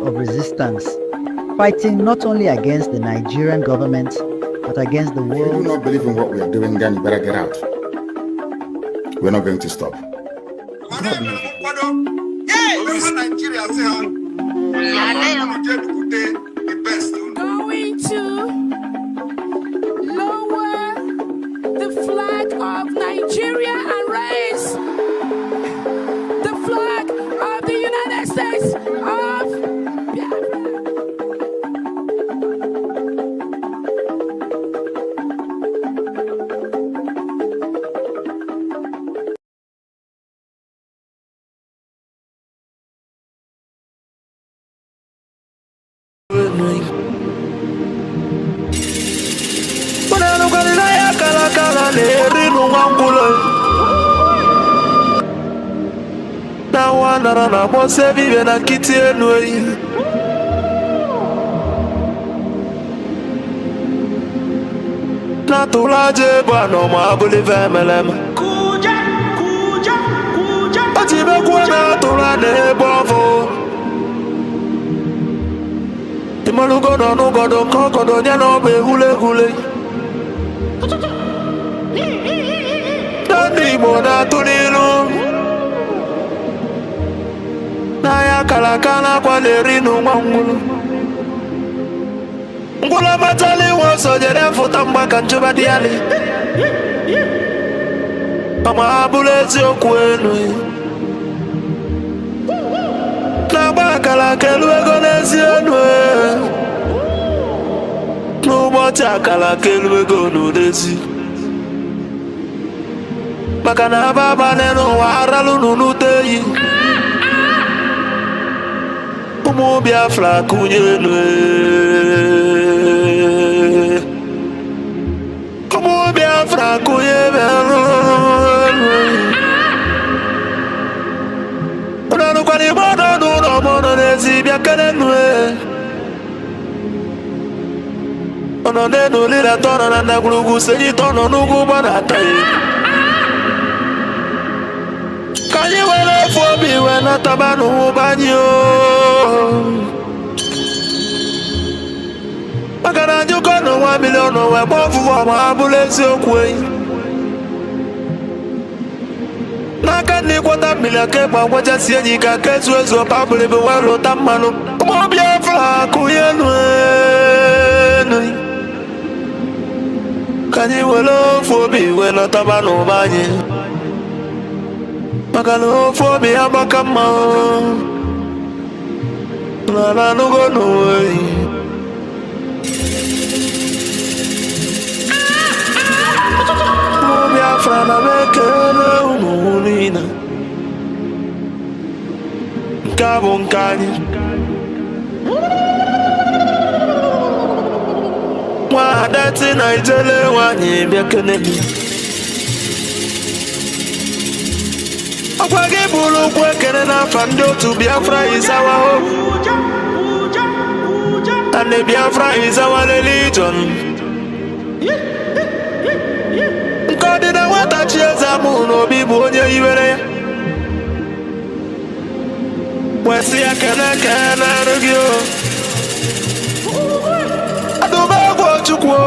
of resistance, fighting not only against the Nigerian government, but against the world. If you do not believe in what we are doing, then you better get out. We're not going to stop. Going to lower the flag of Nigeria and raise the flag of the United States of Biafra. Na wana na mose vive na kiti enui na tulaje bwana mabuli vemelem kuja atibe kuona tulane bovo imalugo no godo kokodo nya no be hule Dani mona tulilu na ya kalakana kwa lerinu mwangulu ngula matali woso jere futa mbaka njuba diali ama abulezi okwenu na baka la kelu ego nezi enwe n'ụbọchị akala kelu ego n'odezi maka na baba n'ụwa aralu n'uteyi ụmụ Biafra kụnyenu ụmụ Biafra kụnyenu ọnọdụkwana igbe ọnọdụ n'ọmọnọ n'ezi bịa kenenu ọnọdụ n'olile tọnọ na ndagwurugwu senyi tọnọ n'ugwu gbana ataghị Kanye wele fobi we na tabanu banyo Magana juko no 1 million we bofu wa mabulezi okwe Naka ni kwata milake pa waja sienyi ka kesu ezo pabule be walo tamanu Mo Biafra kuyenu Kanye wele fobi we na tabanu banyo Makano for me abakama Nala no go no way Mo Biafra na mekele umulina Nkabo nkani Mwa dati na ijele wanyi biakene mi Akwage bulu kwekene na fande otu Biafra is our hope And the Biafra is our religion Nkodi na wata chieza muno bibu onye iwere Wesi ya kene rugio Adubagwo chukwo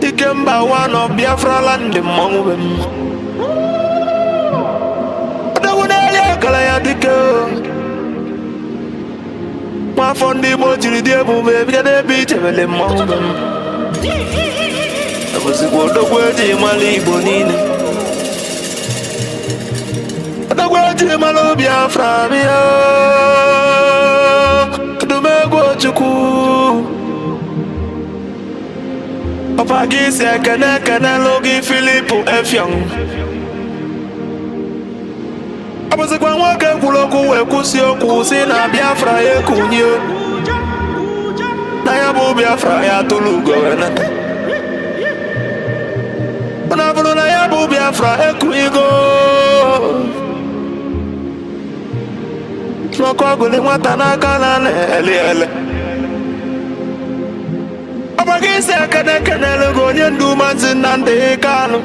Ikemba one of Biafra land mongwem Adawunele kala ya dike Ma fondi mo jiri diebu be bide biche vele mongwem Abusiku odogweji mali Igbo nine Odogweji malo Biafra miyo Adumegwo chukwu Papa gisi kene logi Filipu Efyong Abusikwa nwoke kwuloku we kwusi okwu si na Biafra ekunye Na ya bụ Biafra ya tulugo wenata Na bụrụ na ya bụ Biafra ekunyigo N'ọkụ ọgụli nwata n'aka na ele Abagisi kene logo onye ndu Maazị Nnamdi Kanu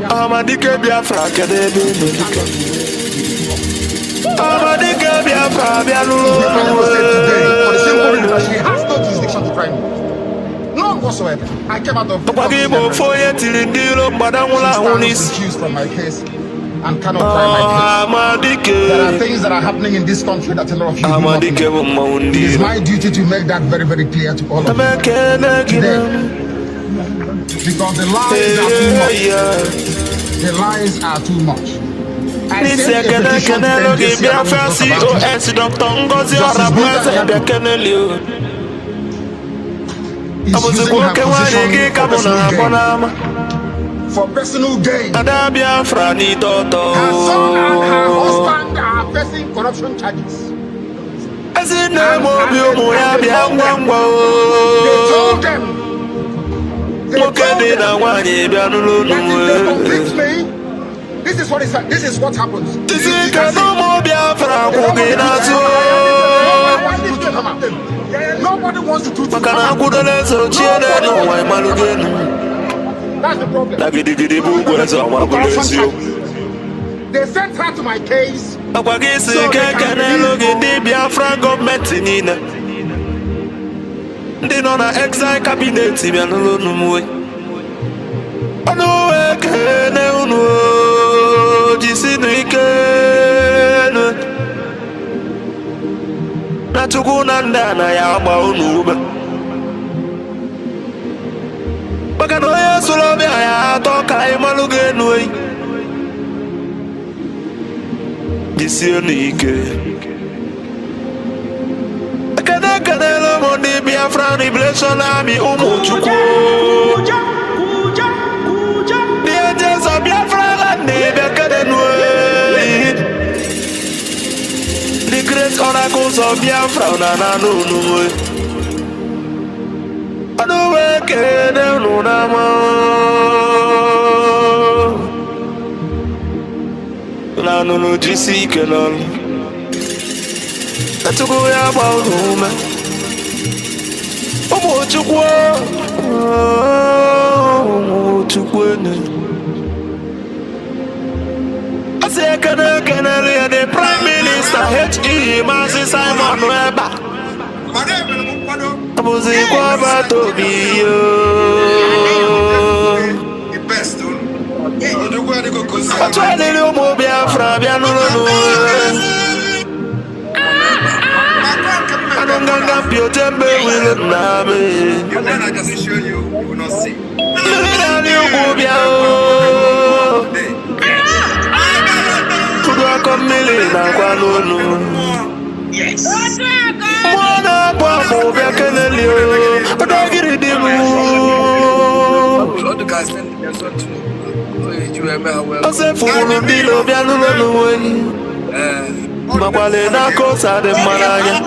Amadike Biafra kede ebe Biafra, today for the simple reason that she has no jurisdiction to try me. None whatsoever. I came out of the refused from my case and cannot try my case. There are things that are happening in this country that a lot of you do not know. It is my duty to make that very, very clear to all of you today. Because the lies are too much. The lies are too much. I sent a petition to NJC for personal gain. Her son and her husband are facing corruption charges. They told them that if they convict me, this is what happens. Nobody wants to do it. That's the problem. They sent her to my case. So they can the Biafran government in they don't exile cabinet. Na ya gba unu ube maka na onye soro bịa ya atọ ka anyị malụ ga-enu eyi jisie n'ike ekenele ụmụ ndị Biafran Liberation Army ụmụ Chukwu ndị ejesa Biafra land na-ebịa kedenu eyi the great oracles of Biafra na nunu anu weke nunu nama na nunu jisi kenol atugo ya ba ume omo chukwu ne the Prime Minister H.E. Mazi Simon Weba Abuzi Kwaba Tobiyo Atwele ni umo Biafra Bianulu Anonganga Piotembe Wilo Name I just show you, you will not see. Lina ni umo Biao Yes. Mwana kwa mubia kenelio Odagiri dimu All the guys send their son to Ose fulu bilo bia lulu Makwale na kosa de mananya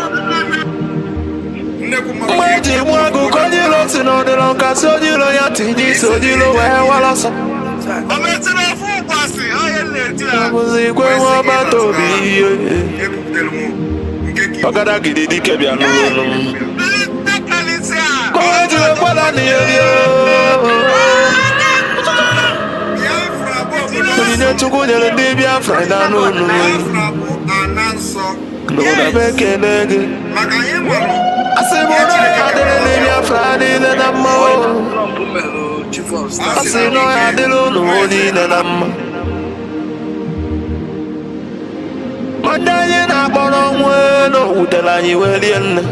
Mweji mwagu kojilo sinodilo kasojilo yatiji sojilo walasa Muzikwe wabatobi Ogada gidi kebya lulu Mweji wala niyo Nine tukunyele ndi Biafra na nunu Nuna beke nege Asimuna yadele ndi Biafra nile namma Asino yadele nile namma Mandanye na bono mweno Utelanyi welienne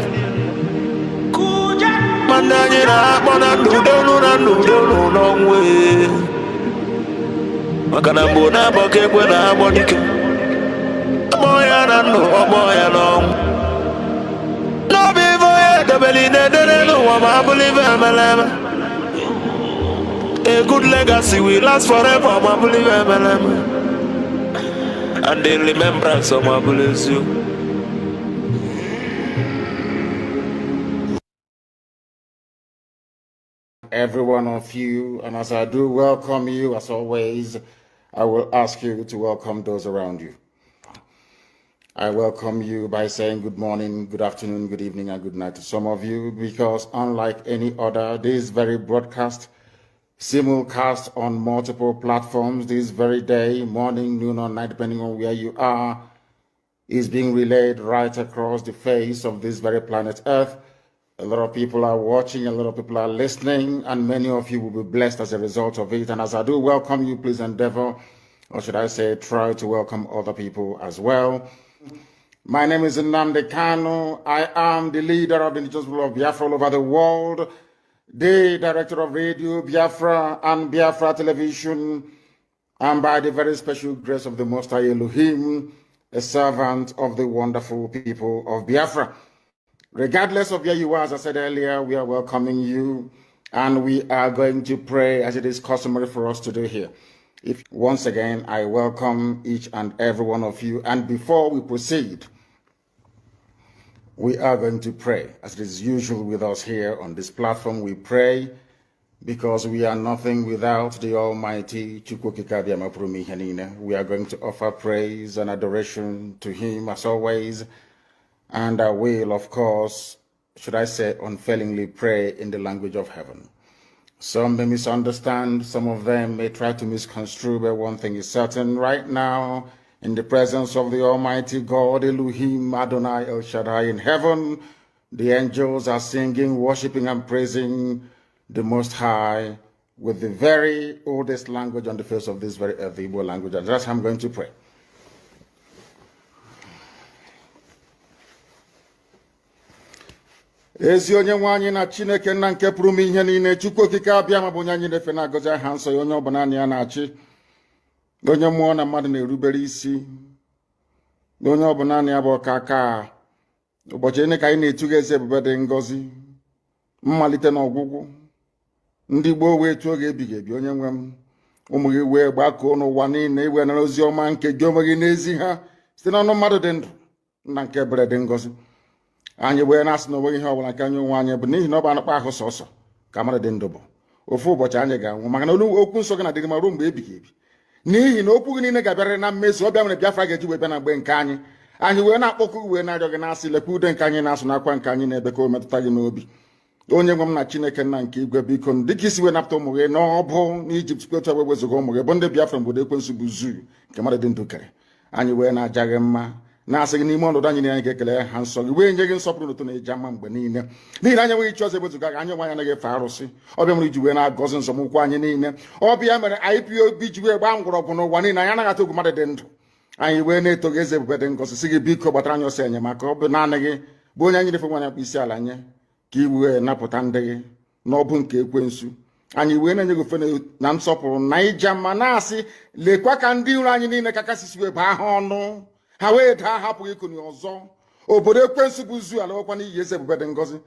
Mandanye na bono Ndudonu no mwe Makana mbona boke kwena bonike Moya na no, moya no No bivo ye debeli nedele no Wama believe emeleme A good legacy will last forever Wama believe emeleme And in remembrance of my bless you Every one of you, and as I do welcome you, as always, I will ask you to welcome those around you. I welcome you by saying good morning, good afternoon, good evening, and good night to some of you, because unlike any other, this very broadcast, simulcast on multiple platforms this very day, morning, noon, or night, depending on where you are, is being relayed right across the face of this very planet Earth. A lot of people are watching, a lot of people are listening, and many of you will be blessed as a result of it. And as I do welcome you, please endeavor, or should I say, try to welcome other people as well. My name is Nnamdi Kanu. I am the leader of the indigenous people of Biafra all over the world, the director of Radio Biafra and Biafra Television, and by the very special grace of the Most High Elohim, a servant of the wonderful people of Biafra. Regardless of where you are, as I said earlier, we are welcoming you, and we are going to pray as it is customary for us to do here. Once again, I welcome each and every one of you, and before we proceed, we are going to pray. As it is usual with us here on this platform, we pray because we are nothing without the Almighty. We are going to offer praise and adoration to Him as always, and I will, of course, should I say, unfailingly pray in the language of heaven. Some may misunderstand, some of them may try to misconstrue, but one thing is certain right now, in the presence of the Almighty God, Elohim, Adonai, El Shaddai in heaven, the angels are singing, worshiping, and praising the Most High with the very oldest language on the face of this very earth, the Igbo language. And that's how I'm going to pray. Ezi onye nwe anyị na Chineke nna nke pụrụ m ihe niile, Chukwu okike abịa ma bụ onye anyị na-efe na-agọzi aha nsọ ya, onye ọbụla ya na-achị, onye mmụọ na mmadụ na-erubere isi, onye ọbụla ya bụ ọkaka. Ụbọchị ene ka anyị na-etuga eze ebube dị ngọzi, mmalite na ọgwụgwụ, ndị gboo wee tuo oge ebighị ebi. Onye nwe m, ụmụ gị wee gbakọọ n'ụwa niile iwe nara ozi ọma nke gị onwe gị n'ezi ha site n'ọnụ mmadụ dị ndụ na nke ebere dị ngọzi. Anyị wee na-asị na onweghị ihe ọbụla nke anyị onwe anyị bụ n'ihi na ọ bụ anụkpa ahụ sọsọ ka mmadụ dị ndụ bụ. Ofu ụbọchị anyị ga-anwụ, maka na okwu nsọ gị na-adịrị ma ruo mgbe ebighị ebi. N'ihi na okwu gị niile ga-abịarịrị na mmezu. Ọ bịa mere Biafra ga-eji wee bịa na mgbe nke anyị. Anyị wee na-akpọkụ wee na-arịọ gị na-asị, lekwa ude nke anyị na-asụ n'akwa nke anyị na-ebe ka o metụta gị n'obi. Onye nwe m na Chineke nna nke igwe, biko dịka isi wee napụta ụmụ gị n'ọbụ n'Ijipt, kwetu wee wezuga ụmụ gị bụ ndị Biafra mgbodo ekwensu bụ zuu nke mmadụ dị ndụ kere. Anyị wee na-aja gị mma, na-asị gị n'ime ọnọdụ anyị niile anyị ga-ekele ha nsọ gị, wee nye gị nsọpụrụ n'ụtọ na eji ama mgbe niile. N'ihi na anyị enweghị chi ọzọ ewezuga gị, anyị onwe anyị anaghị efe arụsị. Ọbịa mere iji wee na-agọzi nzọmụkwụ anyị niile. Ọbịa mere IPOB ji wee gbaa mgbọrọgwụ n'ụwa niile, anyị anaghị atụ egwu mmadụ dị ndụ. Anyị wee na-eto gị eze ebube dị ngọzi, sị gị biko gbatara anyị ọsọ enyemaka. Ọ bụ naanị gị bụ onye anyị na-efe nwa anyị isi ala nye, ka i wee napụta ndị gị n'ọbụ nke ekwensu. Anyị wee na-enye gị ofe na nsọpụrụ na ija mma, na-asị lekwa ka ndị iro anyị niile ka kasisi wee baa ha ọnụ, ha wee daa hapụghị ikuni ọzọ. Obodo ekwensu bụ zu ala ọkwa n'iyi eze ebube dị ngọzi.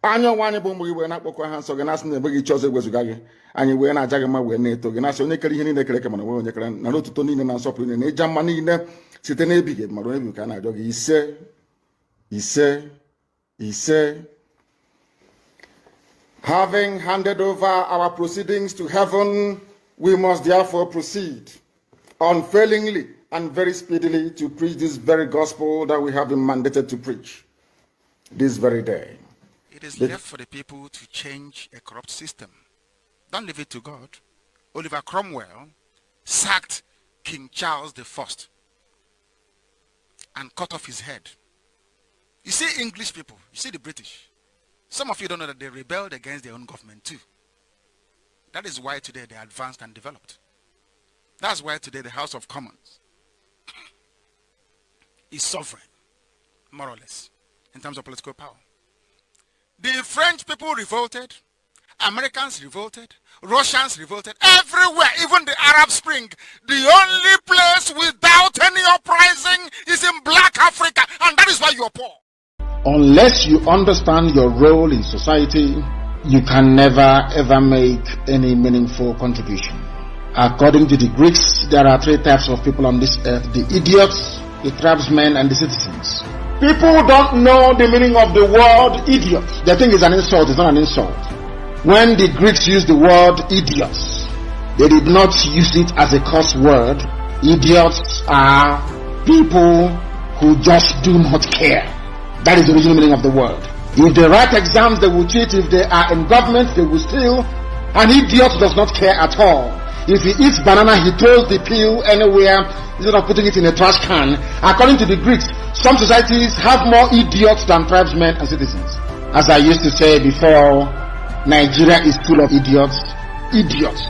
Anya ọnwa anyị bụ ụmụ gị wee na-akpọkọ ha nsọ gị, na-asị na enweghị chi ọzọ ewezuga gị. Anyị wee na-aja gị mma, wee na-eto gị, na-asị onye kere ihe niile kere eke mana onye kere na otuto niile na nsọpụrụ niile na ịja mma niile site n'ebighị ebi mara ebi ka a na-arịọ gị. Ise ise ise. Having handed over our proceedings to heaven, we must therefore proceed unfailingly and very speedily to preach this very gospel that we have been mandated to preach this very day. It is left for the people to change a corrupt system. Don't leave it to God. Oliver Cromwell sacked King Charles I and cut off his head. You see English people, you see the British. Some of you don't know that they rebelled against their own government too. That is why today they are advanced and developed. That's why today the House of Commons is sovereign, more or less, in terms of political power. The French people revolted, Americans revolted, Russians revolted, everywhere, even the Arab Spring. The only place without any uprising is in Black Africa, and that is why you are poor. Unless you understand your role in society, you can never ever make any meaningful contribution. According to the Greeks, there are three types of people on this earth: the idiots, the tribesmen, and the citizens. People don't know the meaning of the word idiot. They think it's an insult. It's not an insult. When the Greeks used the word idiots, they did not use it as a curse word. Idiots are people who just do not care. That is the original meaning of the word. If they write exams, they will cheat. If they are in government, they will steal. An idiot does not care at all. If he eats banana, he throws the peel anywhere instead of putting it in a trash can. According to the Greeks, some societies have more idiots than tribesmen and citizens. As I used to say before, Nigeria is full of idiots. Idiots.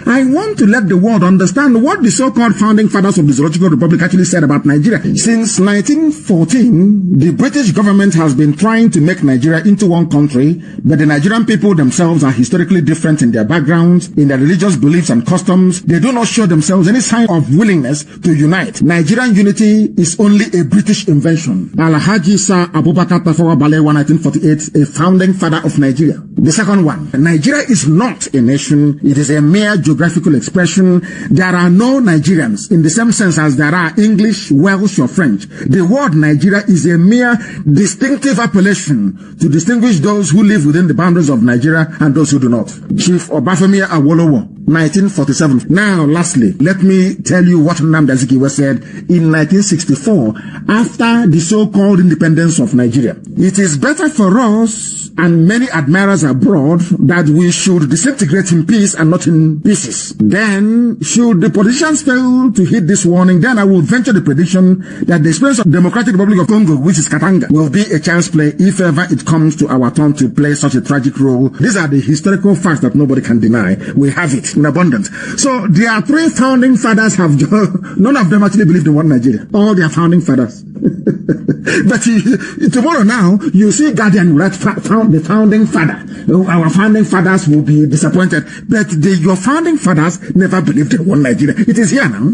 I want to let the world understand what the so-called founding fathers of the Zoological Republic actually said about Nigeria. Since 1914, the British government has been trying to make Nigeria into one country, but the Nigerian people themselves are historically different in their backgrounds, in their religious beliefs and customs. They do not show themselves any sign of willingness to unite. Nigerian unity is only a British invention. Alhaji Sir Abubakar Tafawa Balewa, 1948, a founding father of Nigeria. The second one, Nigeria is not a nation. It is a mere geographical expression. There are no Nigerians in the same sense as there are English, Welsh or French. The word Nigeria is a mere distinctive appellation to distinguish those who live within the boundaries of Nigeria and those who do not. Chief Obafemi Awolowo, 1947. Now, lastly, let me tell you what Nnamdi Azikiwe said in 1964 after the so-called independence of Nigeria. It is better for us and many admirers abroad that we should disintegrate in peace and not in pieces. Then, should the politicians fail to heed this warning, then I will venture the prediction that the experience of Democratic Republic of Congo, which is Katanga, will be a chance play if ever it comes to our turn to play such a tragic role. These are the historical facts that nobody can deny. We have it in abundance. So, their three founding fathers have, none of them actually believed in one Nigeria. All their founding fathers. But tomorrow now, you see Guardian write the founding father. Our founding fathers will be disappointed. But your founding fathers never believed in one Nigeria. It is here now.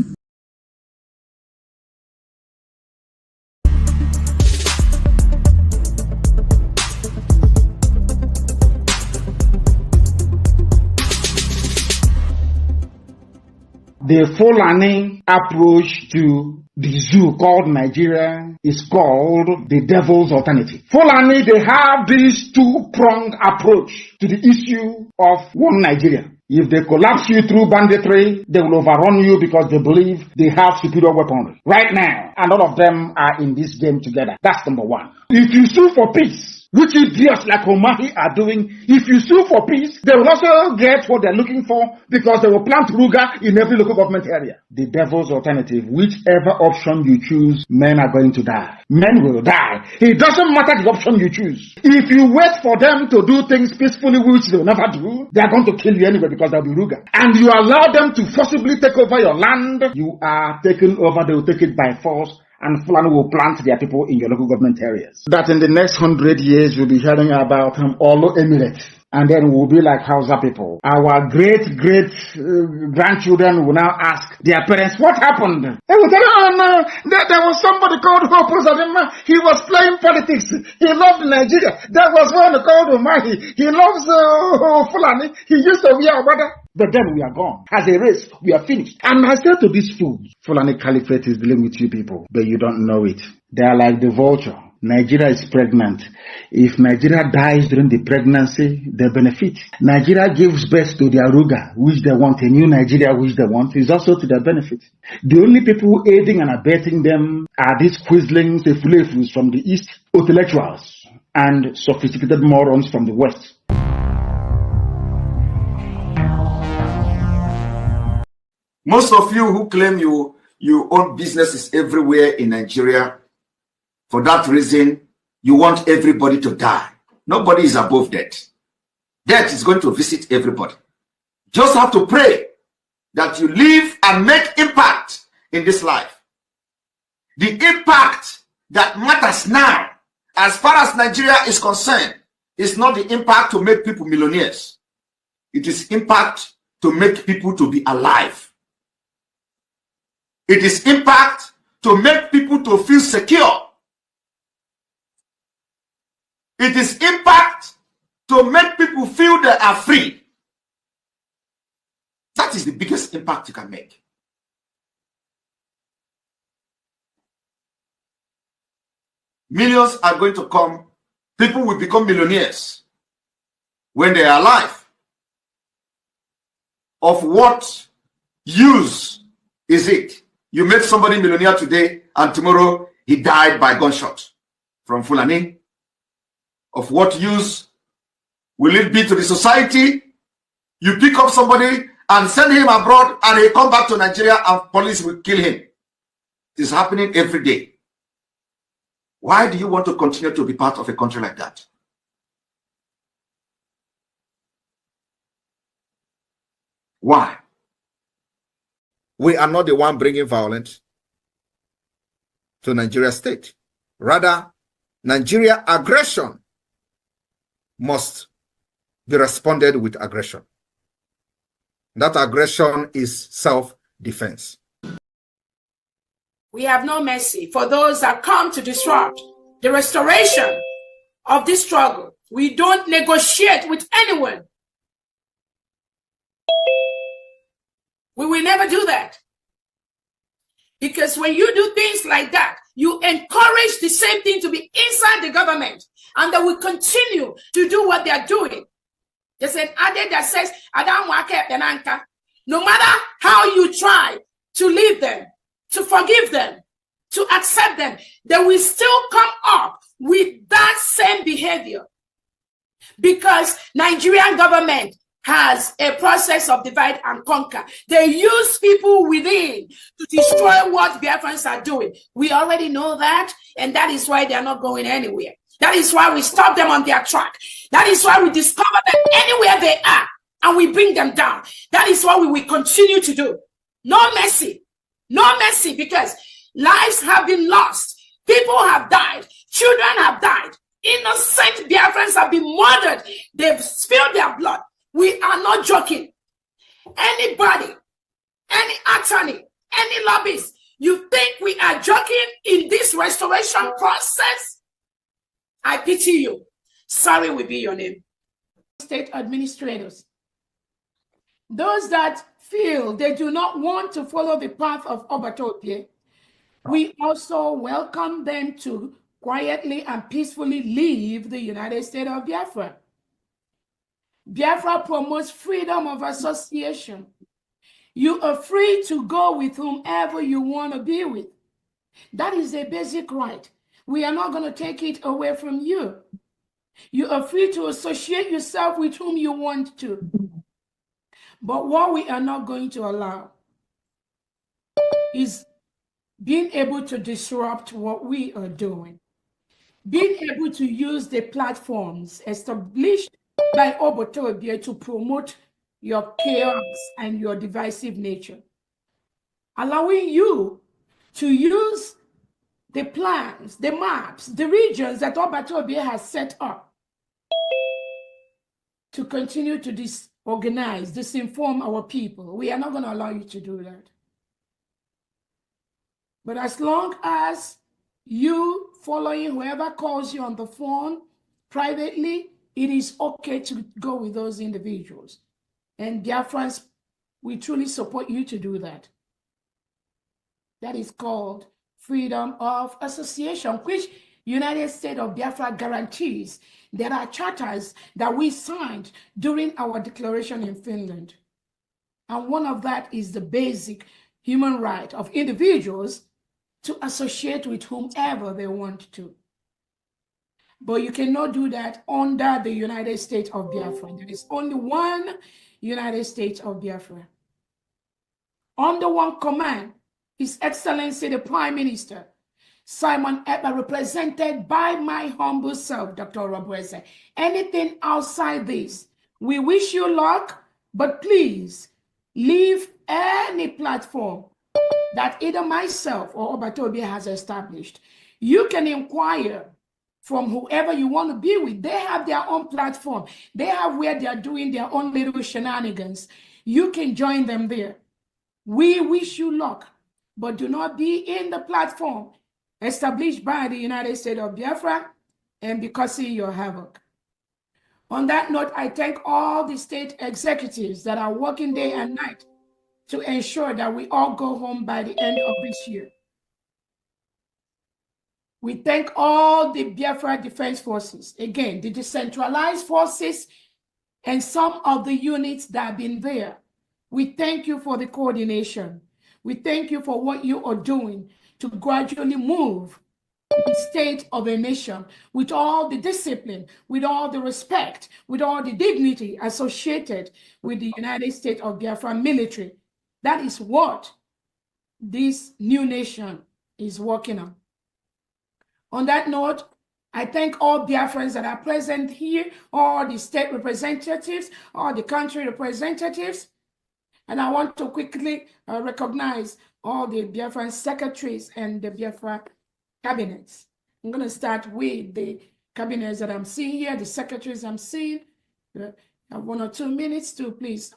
The Fulani approach to the zoo called Nigeria is called the devil's alternative. Fulani, they have this two-pronged approach to the issue of one Nigeria. If they collapse you through banditry, they will overrun you because they believe they have superior weaponry. Right now, and all of them are in this game together. That's number one. If you sue for peace, which idiots like Omahi are doing, if you sue for peace, they will also get what they're looking for because they will plant Ruga in every local government area. The devil's alternative, whichever option you choose, men are going to die. Men will die. It doesn't matter the option you choose. If you wait for them to do things peacefully, which they will never do, they are going to kill you anyway because they'll be Ruga. And you allow them to forcibly take over your land, you are taken over, they will take it by force. And Fulani will plant their people in your local government areas. That in the next 100 years, you'll be hearing about Olo Emirates. And then we'll be like Hausa people. Our great-grandchildren will now ask their parents, what happened? They will tell, oh no, there was somebody called Hope Uzodinma. He was playing politics. He loved Nigeria. There was one called Umahi. He loves Fulani. He used to be our brother. But then we are gone. As a race, we are finished. And I said to these fools, Fulani Caliphate is dealing with you people, but you don't know it. They are like the vulture. Nigeria is pregnant. If Nigeria dies during the pregnancy, they benefit. Nigeria gives birth to their Ruga, which they want, a new Nigeria, which they want, is also to their benefit. The only people aiding and abetting them are these quislings, the fulefus from the East, intellectuals, and sophisticated morons from the West. Most of you who claim you own businesses everywhere in Nigeria, for that reason, you want everybody to die. Nobody is above death. Death is going to visit everybody. Just have to pray that you live and make impact in this life. The impact that matters now, as far as Nigeria is concerned, is not the impact to make people millionaires. It is impact to make people to be alive. It is impact to make people to feel secure. It is impact to make people feel they are free. That is the biggest impact you can make. Millions are going to come. People will become millionaires when they are alive. Of what use is it? You make somebody millionaire today and tomorrow he died by gunshot from Fulani. Of what use Will it be to the society? You pick up somebody and send him abroad and he come back to Nigeria and police will kill him. It is happening every day. Why do you want to continue to be part of a country like that? Why? We are not the one bringing violence to Nigeria state. Rather, Nigeria aggression must be responded with aggression. That aggression is self-defense. We have no mercy for those that come to disrupt the restoration of this struggle. We don't negotiate with anyone. We will never do that. Because when you do things like that, you encourage the same thing to be inside the government, and they will continue to do what they are doing. There's an adage that says, no matter how you try to leave them, to forgive them, to accept them, they will still come up with that same behavior. Because Nigerian government has a process of divide and conquer. They use people within to destroy what Biafrans are doing. We already know that, and that is why they are not going anywhere. That is why we stop them on their track. That is why we discover them anywhere they are, and we bring them down. That is what we will continue to do. No mercy. No mercy, because lives have been lost. People have died. Children have died. Innocent Biafrans have been murdered. They've spilled their blood. We are not joking. Anybody, any attorney, any lobbyist, you think we are joking in this restoration process? I pity you. Sorry will be your name. State administrators, those that feel they do not want to follow the path of Obatopie, we also welcome them to quietly and peacefully leave the United States of Biafra. Biafra promotes freedom of association. You are free to go with whomever you want to be with. That is a basic right. We are not going to take it away from you. You are free to associate yourself with whom you want to. But what we are not going to allow is being able to disrupt what we are doing. Being able to use the platforms established by Obatopie to promote your chaos and your divisive nature. Allowing you to use the plans, the maps, the regions that Obatopie has set up to continue to disorganize, disinform our people. We are not going to allow you to do that. But as long as you following whoever calls you on the phone privately, it is okay to go with those individuals. And Biafrans, we truly support you to do that. That is called freedom of association, which United States of Biafra guarantees. There are charters that we signed during our declaration in Finland. And one of that is the basic human right of individuals to associate with whomever they want to. But you cannot do that under the United States of Biafra. There is only one United States of Biafra. Under one command, His Excellency the Prime Minister, Simon Ekpa, represented by my humble self, Dr. Orabueze. Anything outside this, we wish you luck, but please leave any platform that either myself or Obatopie has established. You can inquire from whoever you want to be with. They have their own platform. They have where they are doing their own little shenanigans. You can join them there. We wish you luck, but do not be in the platform established by the United States of Biafra and be causing your havoc. On that note, I thank all the state executives that are working day and night to ensure that we all go home by the end of this year. We thank all the Biafra Defense Forces, again, the decentralized forces and some of the units that have been there. We thank you for the coordination. We thank you for what you are doing to gradually move the state of a nation with all the discipline, with all the respect, with all the dignity associated with the United States of Biafra military. That is what this new nation is working on. On that note, I thank all Biafrans that are present here, all the state representatives, all the country representatives. And I want to quickly recognize all the Biafran secretaries and the Biafra cabinets. I'm going to start with the cabinets that I'm seeing here, the secretaries I'm seeing. I have 1 or 2 minutes to please.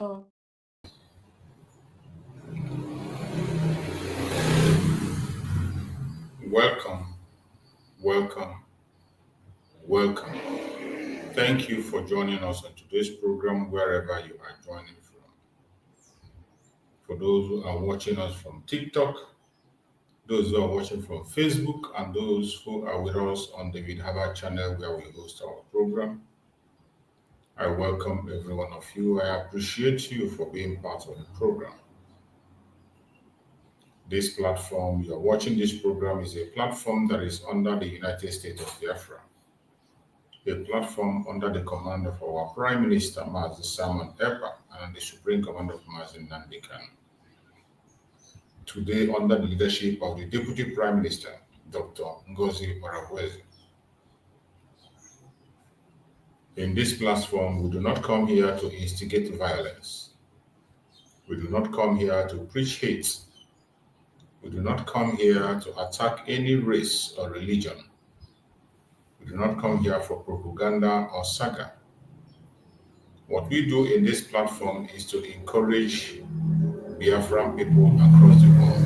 Welcome, welcome, welcome. Thank you for joining us on today's program, wherever you are joining from. For those who are watching us from TikTok, those who are watching from Facebook, and those who are with us on the Vidhava channel where we host our program, I welcome every one of you. I appreciate you for being part of the program. This platform, you are watching this program, is a platform that is under the United States of Biafra, a platform under the command of our Prime Minister, Mazi Simon Ekpa, and the Supreme Commander of Mazi Nnamdi Kanu. Today, under the leadership of the Deputy Prime Minister, Dr. DPMDrNgoziOrabueze. In this platform, we do not come here to instigate violence. We do not come here to preach hate. We do not come here to attack any race or religion. We do not come here for propaganda or saga. What we do in this platform is to encourage Biafran people across the world,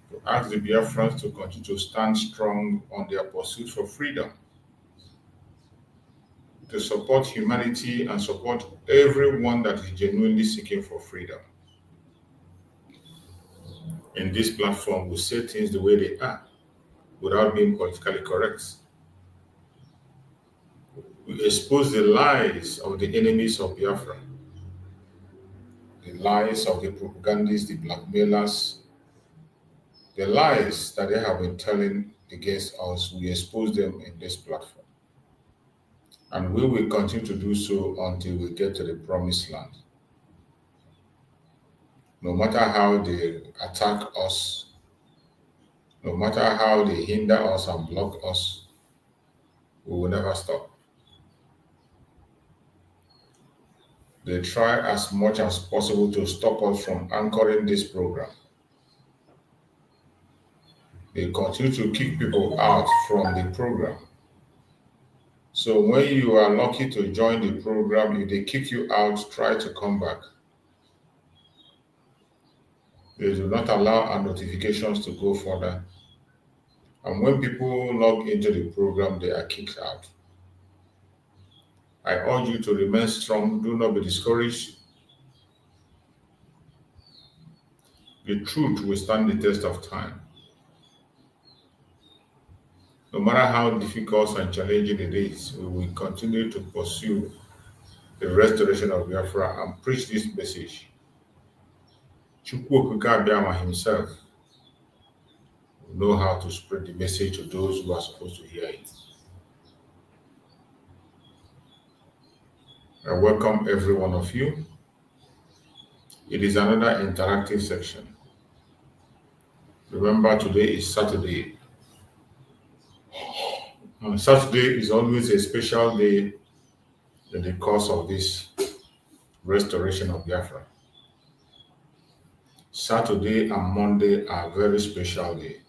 to ask the Biafrans to continue to stand strong on their pursuit for freedom, to support humanity and support everyone that is genuinely seeking for freedom. In this platform, we say things the way they are, without being politically correct. We expose the lies of the enemies of Biafra, the lies of the propagandists, the blackmailers, the lies that they have been telling against us. We expose them in this platform. And we will continue to do so until we get to the promised land. No matter how they attack us, no matter how they hinder us and block us, we will never stop. They try as much as possible to stop us from anchoring this program. They continue to kick people out from the program. So when you are lucky to join the program, if they kick you out, try to come back. They do not allow our notifications to go further. And when people log into the program, they are kicked out. I urge you to remain strong. Do not be discouraged. The truth will stand the test of time. No matter how difficult and challenging it is, we will continue to pursue the restoration of Biafra and preach this message. Chukwu Okike himself will know how to spread the message to those who are supposed to hear it. I welcome every one of you. It is another interactive section. Remember, today is Saturday. Saturday is always a special day in the course of this restoration of Biafra. Saturday and Monday are very special days.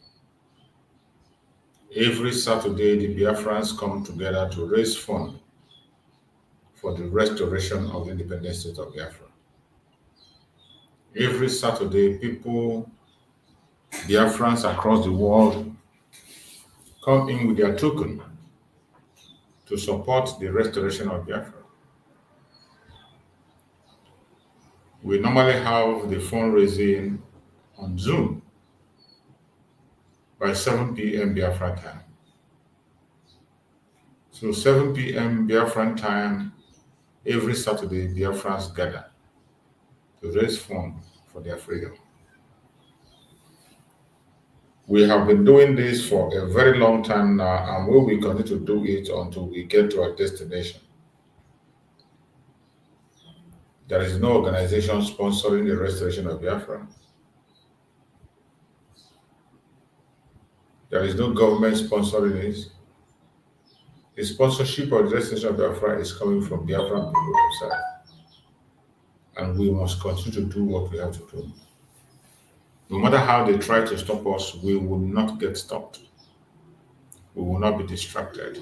Every Saturday, the Biafrans come together to raise funds for the restoration of the independent state of Biafra. Every Saturday, people, Biafrans across the world, come in with their token to support the restoration of Biafra. We normally have the fundraising on Zoom by 7 p.m. Biafran time. So 7 p.m. Biafran time, every Saturday, Biafrans gather to raise funds for their freedom. We have been doing this for a very long time now, and we will continue to do it until we get to our destination. There is no organization sponsoring the restoration of Biafra. There is no government sponsoring this. The sponsorship of the restoration of Biafra is coming from Biafran people themselves. And we must continue to do what we have to do. No matter how they try to stop us, we will not get stopped. We will not be distracted.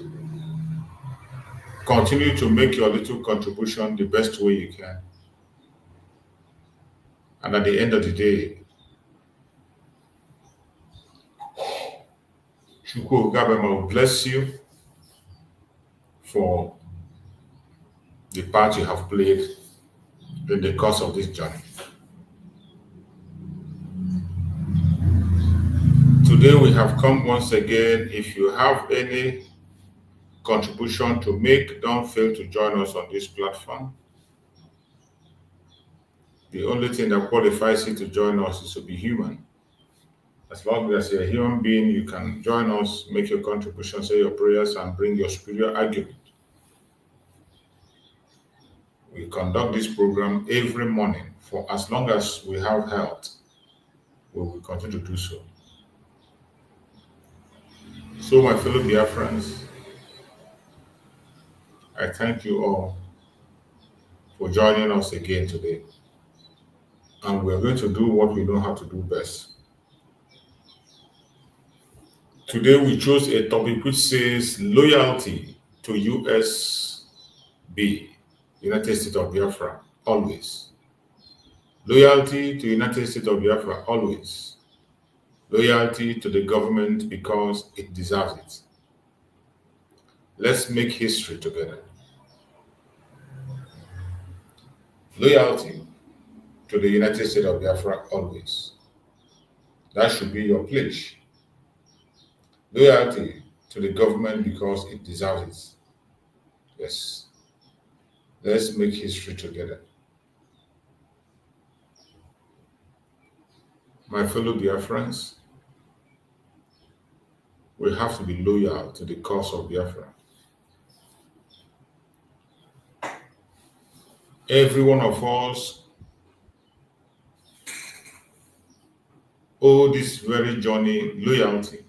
Continue to make your little contribution the best way you can. And at the end of the day, Chukwu Gabema will bless you for the part you have played in the course of this journey. Today we have come once again. If you have any contribution to make, don't fail to join us on this platform. The only thing that qualifies you to join us is to be human. As long as you're a human being, you can join us, make your contribution, say your prayers, and bring your spiritual argument. We conduct this program every morning for as long as we have health. We will continue to do so. So, my fellow Biafrans, I thank you all for joining us again today. And we're going to do what we know how to do best. Today we chose a topic which says loyalty to USB, United States of Biafra, always. Loyalty to United States of Biafra, always. Loyalty to the government because it deserves it. Let's make history together. Loyalty to the United States of Biafra, always. That should be your pledge. Loyalty to the government because it deserves it. Yes. Let's make history together. My fellow Biafrans, we have to be loyal to the cause of Biafra. Every one of us owe this very journey loyalty.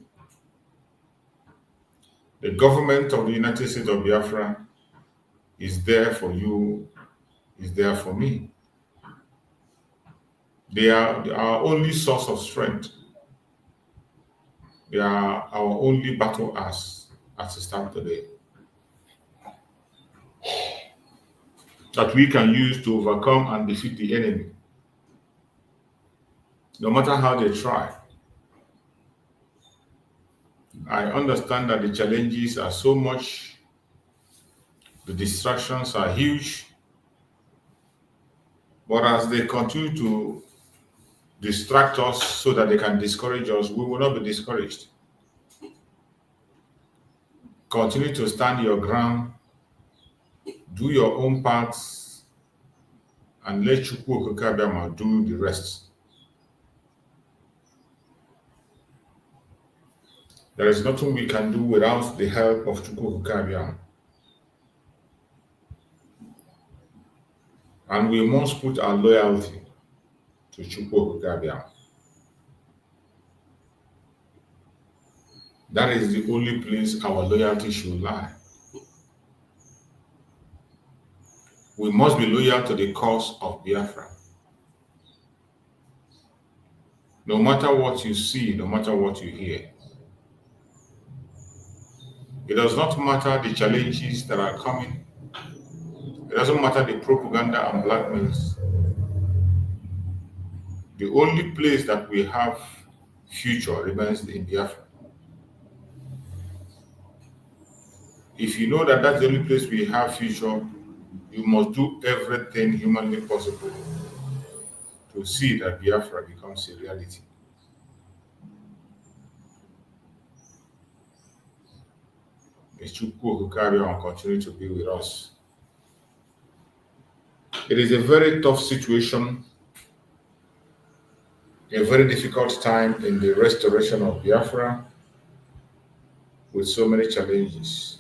The government of the United States of Biafra is there for you, is there for me. They are our only source of strength. They are our only battle axe as it stands today, that we can use to overcome and defeat the enemy. No matter how they try. I understand that the challenges are so much, the distractions are huge, but as they continue to distract us so that they can discourage us, we will not be discouraged. Continue to stand your ground, do your own parts, and let Chukwu Okikabiyama do the rest. There is nothing we can do without the help of Chukwu Okikabiyama. And we must put our loyalty to Chukwu Okikabiyama. That is the only place our loyalty should lie. We must be loyal to the cause of Biafra. No matter what you see, no matter what you hear. It does not matter the challenges that are coming. It doesn't matter the propaganda and blackmails. The only place that we have future remains in Biafra. If you know that that's the only place we have future, you must do everything humanly possible to see that Biafra becomes a reality. May Chukwu Okikabiyama continue to be with us. It is a very tough situation a very difficult time in the restoration of Biafra with so many challenges.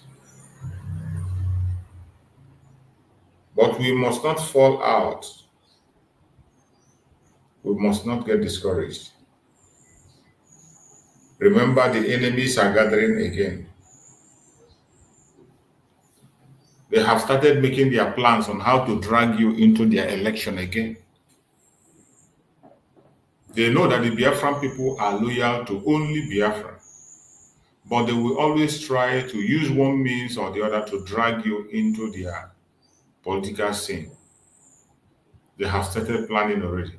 But we must not fall out. We must not get discouraged. Remember, the enemies are gathering again. They have started making their plans on how to drag you into their election again. They know that the Biafran people are loyal to only Biafra, but they will always try to use one means or the other to drag you into their political scene. They have started planning already.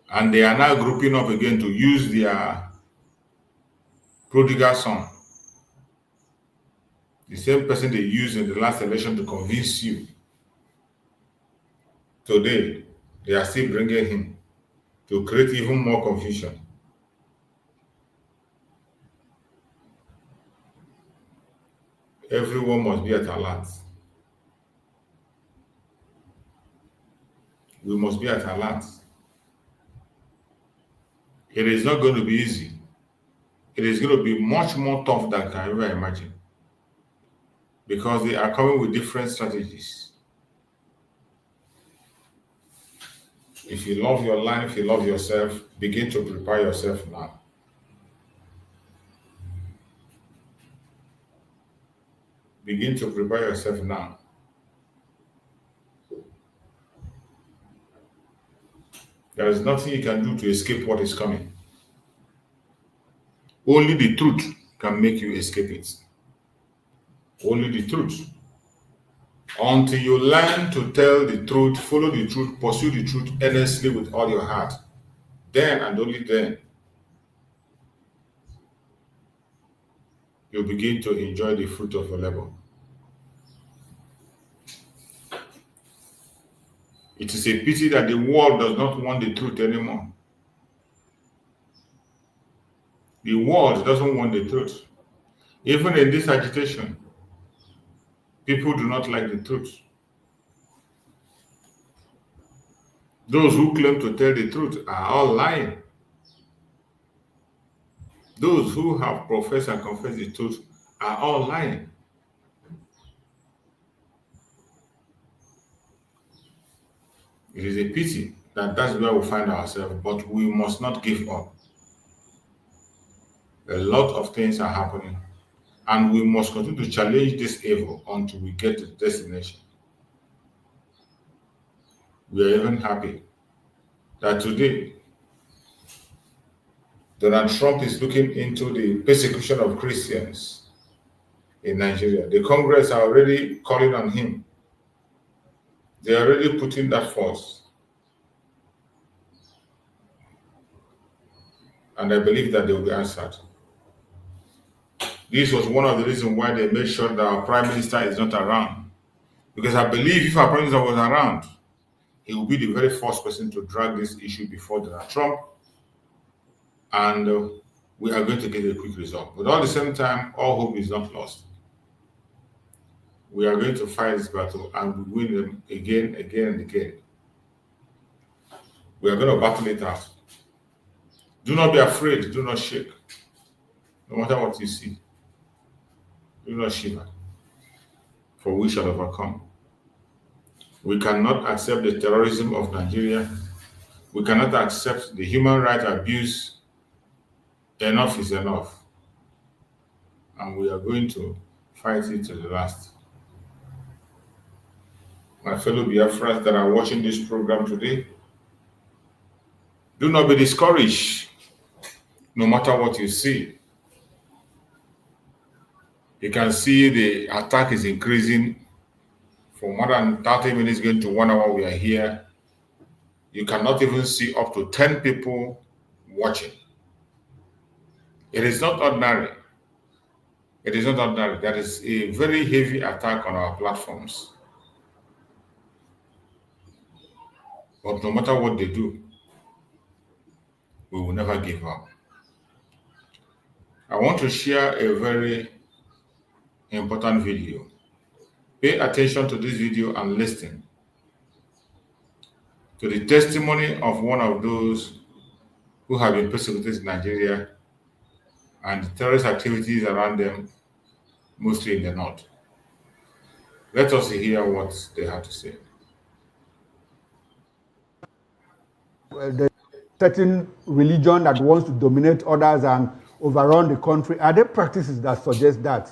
And they are now grouping up again to use their prodigal son, the same person they used in the last election to convince you. Today, they are still bringing him to create even more confusion. Everyone must be at alert. We must be at alert. It is not going to be easy. It is going to be much more tough than I can ever imagine, because they are coming with different strategies. If you love your life, you love yourself, begin to prepare yourself now. Begin to prepare yourself now. There is nothing you can do to escape what is coming. Only the truth can make you escape it. Only the truth. Until you learn to tell the truth, follow the truth, pursue the truth earnestly with all your heart, then and only then you begin to enjoy the fruit of your labor. It is a pity that the world does not want the truth anymore. The world doesn't want the truth. Even in this agitation, people do not like the truth. Those who claim to tell the truth are all lying. Those who have professed and confessed the truth are all lying. It is a pity that that's where we find ourselves, but we must not give up. A lot of things are happening, and we must continue to challenge this evil until we get to the destination. We are even happy that today Donald Trump is looking into the persecution of Christians in Nigeria. The Congress are already calling on him. They are already putting that forth. And I believe that they will be answered. This was one of the reasons why they made sure that our Prime Minister is not around. Because I believe if our Prime Minister was around, he will be the very first person to drag this issue before Donald Trump. And we are going to get a quick result. But at the same time, all hope is not lost. We are going to fight this battle and we win them again, and again. We are going to battle it out. Do not be afraid. Do not shake. No matter what you see, do not shiver. For we shall overcome. We cannot accept the terrorism of Nigeria. We cannot accept the human rights abuse. Enough is enough. And we are going to fight it to the last. My fellow Biafrans that are watching this program today, do not be discouraged no matter what you see. You can see the attack is increasing. For more than 30 minutes going to 1 hour we are here. You cannot even see up to 10 people watching. It is not ordinary. It is not ordinary. That is a very heavy attack on our platforms. But no matter what they do, we will never give up. I want to share a very important video. Pay attention to this video and listen. to the testimony of one of those who have been persecuted in Nigeria and the terrorist activities around them, mostly in the north. Let us hear what they have to say. Well, there's a certain religion that wants to dominate others and overrun the country. Are there practices that suggest that,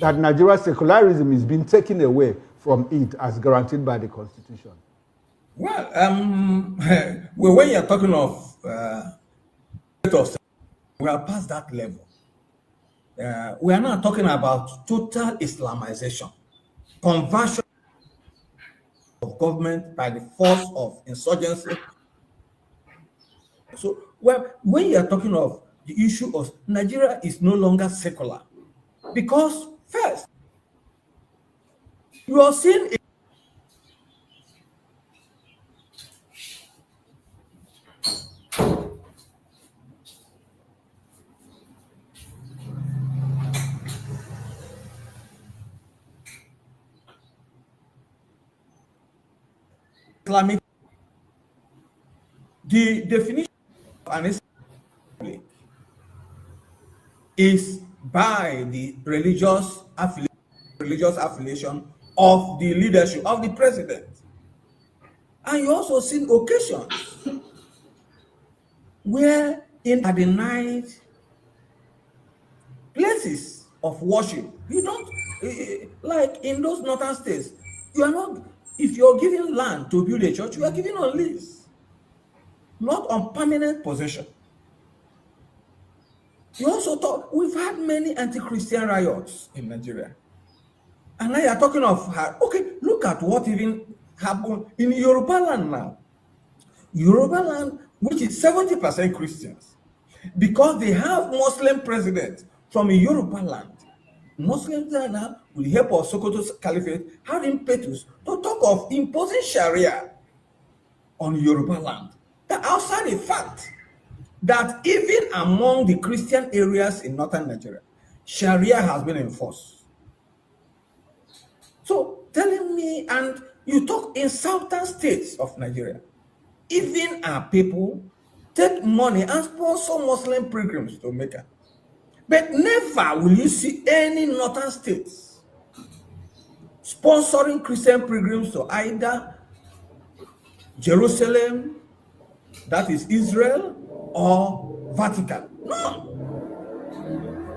that Nigeria's secularism is being taken away from it as guaranteed by the Constitution? Well, when you're talking of we are past that level. We are now talking about total Islamization, conversion of government by the force of insurgency. So, well, when you are talking of the issue of Nigeria is no longer secular, because first, you are seeing Islamic. The definition of an Islamic is by the religious affiliation of the leadership of the president. And you also see occasions where at the night places of worship, you don't, like in those northern states, you are not, if you're giving land to build a church, you are giving on lease, not on permanent possession. You also talk, we've had many anti-Christian riots in Nigeria. And now you're talking of, okay, look at what even happened in Yoruba land now. Yoruba land, which is 70% Christians, because they have Muslim presidents from a Yoruba land. Muslims are now, with the help of Sokoto's caliphate, have impetus to talk of imposing Sharia on Yoruba land. That outside the fact that even among the Christian areas in northern Nigeria, Sharia has been enforced. So telling me, and you talk in southern states of Nigeria, even our people take money and sponsor Muslim pilgrims to Mecca. But never will you see any northern states sponsoring Christian pilgrims to either Jerusalem, that is Israel, or Vatican. No.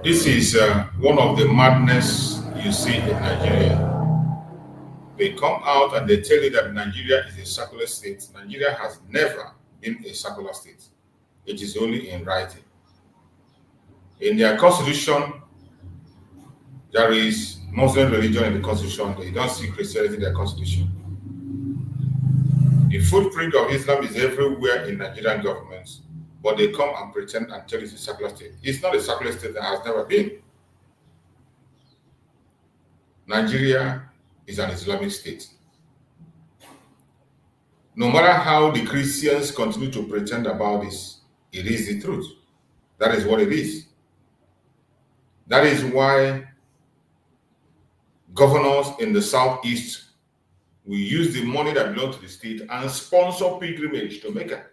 This is one of the madness you see in Nigeria. They come out and they tell you that Nigeria is a secular state. Nigeria has never been a secular state. It is only in writing. In their constitution, there is Muslim religion in the constitution. They don't see Christianity in their constitution. The footprint of Islam is everywhere in Nigerian governments, but they come and pretend and tell you it's a secular state. It's not a secular state, that has never been. Nigeria is an Islamic state. No matter how the Christians continue to pretend about this, it is the truth. That is what it is. That is why governors in the southeast will use the money that belongs to the state and sponsor pilgrimage to Mecca.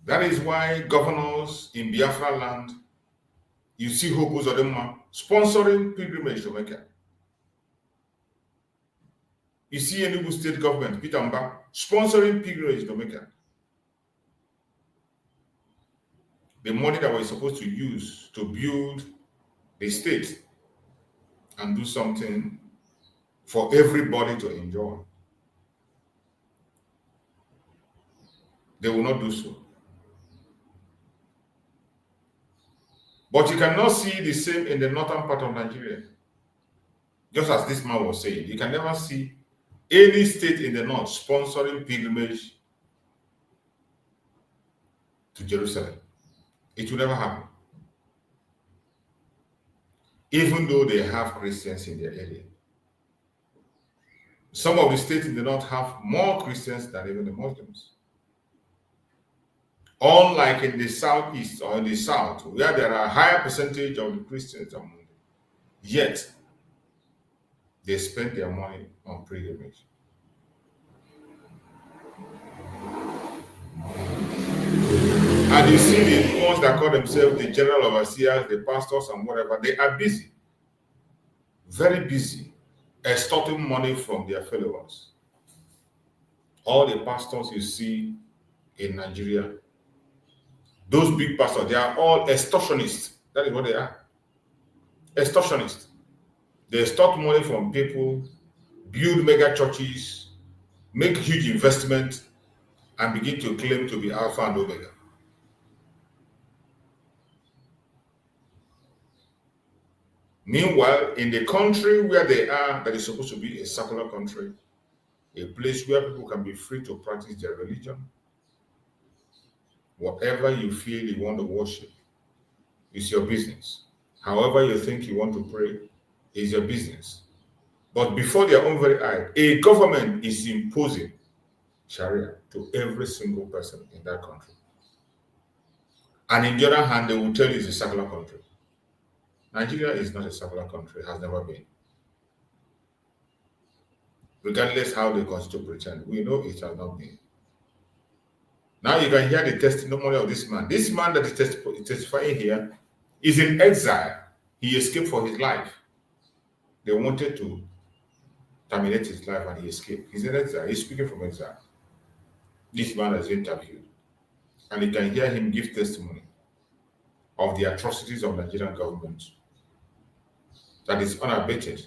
That is why governors in Biafra land, you see Hopus Odema sponsoring pilgrimage to Mecca. You see Enugu state government, Peter Mba, sponsoring pilgrimage to Mecca. The money that we're supposed to use to build the state and do something for everybody to enjoy, they will not do so. But you cannot see the same in the northern part of Nigeria. Just as this man was saying, you can never see any state in the north sponsoring pilgrimage to Jerusalem. It will never happen. Even though they have Christians in their area. Some of the states in the north have more Christians than even the Muslims. Unlike in the southeast or in the south, where there are a higher percentage of the Christians among them, yet they spend their money on pilgrimage. And you see the ones that call themselves the general overseers, the pastors and whatever, they are busy, very busy, extorting money from their followers. All the pastors you see in Nigeria, those big pastors, they are all extortionists. That is what they are. Extortionists. They extort money from people, build mega churches, make huge investments, and begin to claim to be Alpha and Omega. Meanwhile, in the country where they are, that is supposed to be a secular country, a place where people can be free to practice their religion, whatever you feel you want to worship is your business. However you think you want to pray is your business. But before their own very eye, a government is imposing Sharia to every single person in that country. And in the other hand, they will tell you it's a secular country. Nigeria is not a secular country, has never been. Regardless how they constitute pretend, we know it has not been. Now you can hear the testimony of this man. This man that is testifying here is in exile. He escaped for his life. They wanted to terminate his life and he escaped. He's in exile. He's speaking from exile. This man is interviewed. And you can hear him give testimony of the atrocities of the Nigerian government that is unabated.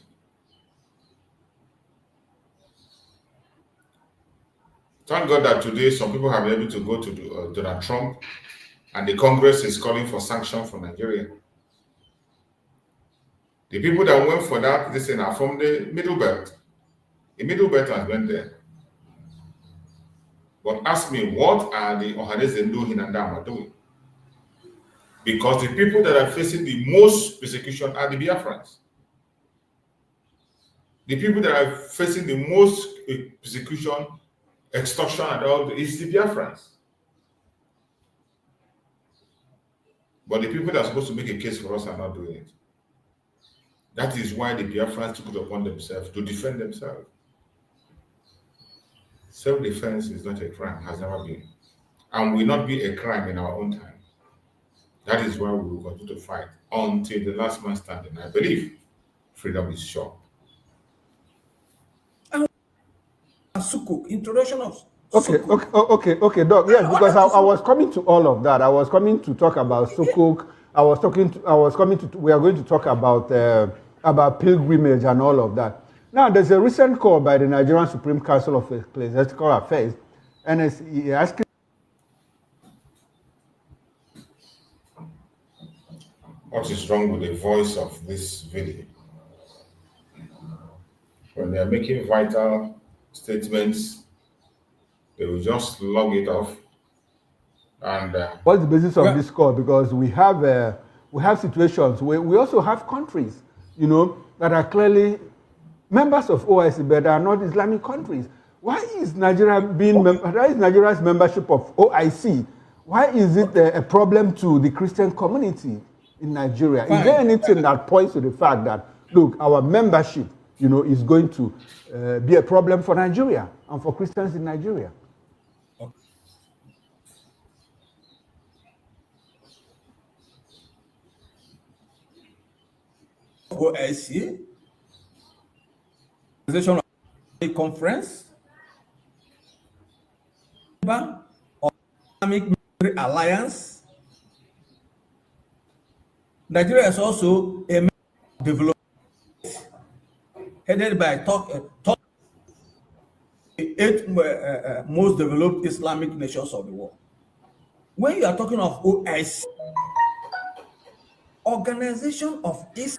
Thank God that today some people have been able to go to Donald Trump, and the Congress is calling for sanctions for Nigeria. The people that went for that, listen, are from the Middle Belt. The Middle Belt has went there. But ask me, what are the Ohanese doing and Dama doing? Because the people that are facing the most persecution are the Biafrans. The people that are facing the most persecution, extortion and all is the Biafrans. But the people that are supposed to make a case for us are not doing it. That is why the Biafrans took it upon themselves to defend themselves. Self-defense is not a crime, has never been, and will not be a crime in our own time. That is why we will continue to fight until the last man standing. I believe freedom is sure. Sukuk, introduction of Okay, Doc. Yes, because I was coming to all of that. I was coming to talk about Sukuk. We are going to talk about pilgrimage and all of that. Now, there's a recent call by the Nigerian Supreme Council of Ecclesiastical Affairs, and it's asking. What is wrong with the voice of this video? When they are making vital statements, they will just log it off. And what's the basis of this call? Because we have situations where we also have countries, that are clearly members of OIC, but are not Islamic countries. Why is Nigeria's membership of OIC? Why is it a problem to the Christian community in Nigeria? Is there anything that points to the fact that, look, our membership, is going to be a problem for Nigeria and for Christians in Nigeria? OIC, Organization of Conference, of Islamic Military Alliance. Nigeria is also a member of development headed by top 8 most developed Islamic nations of the world. When you are talking of OIC, Organization of Islamic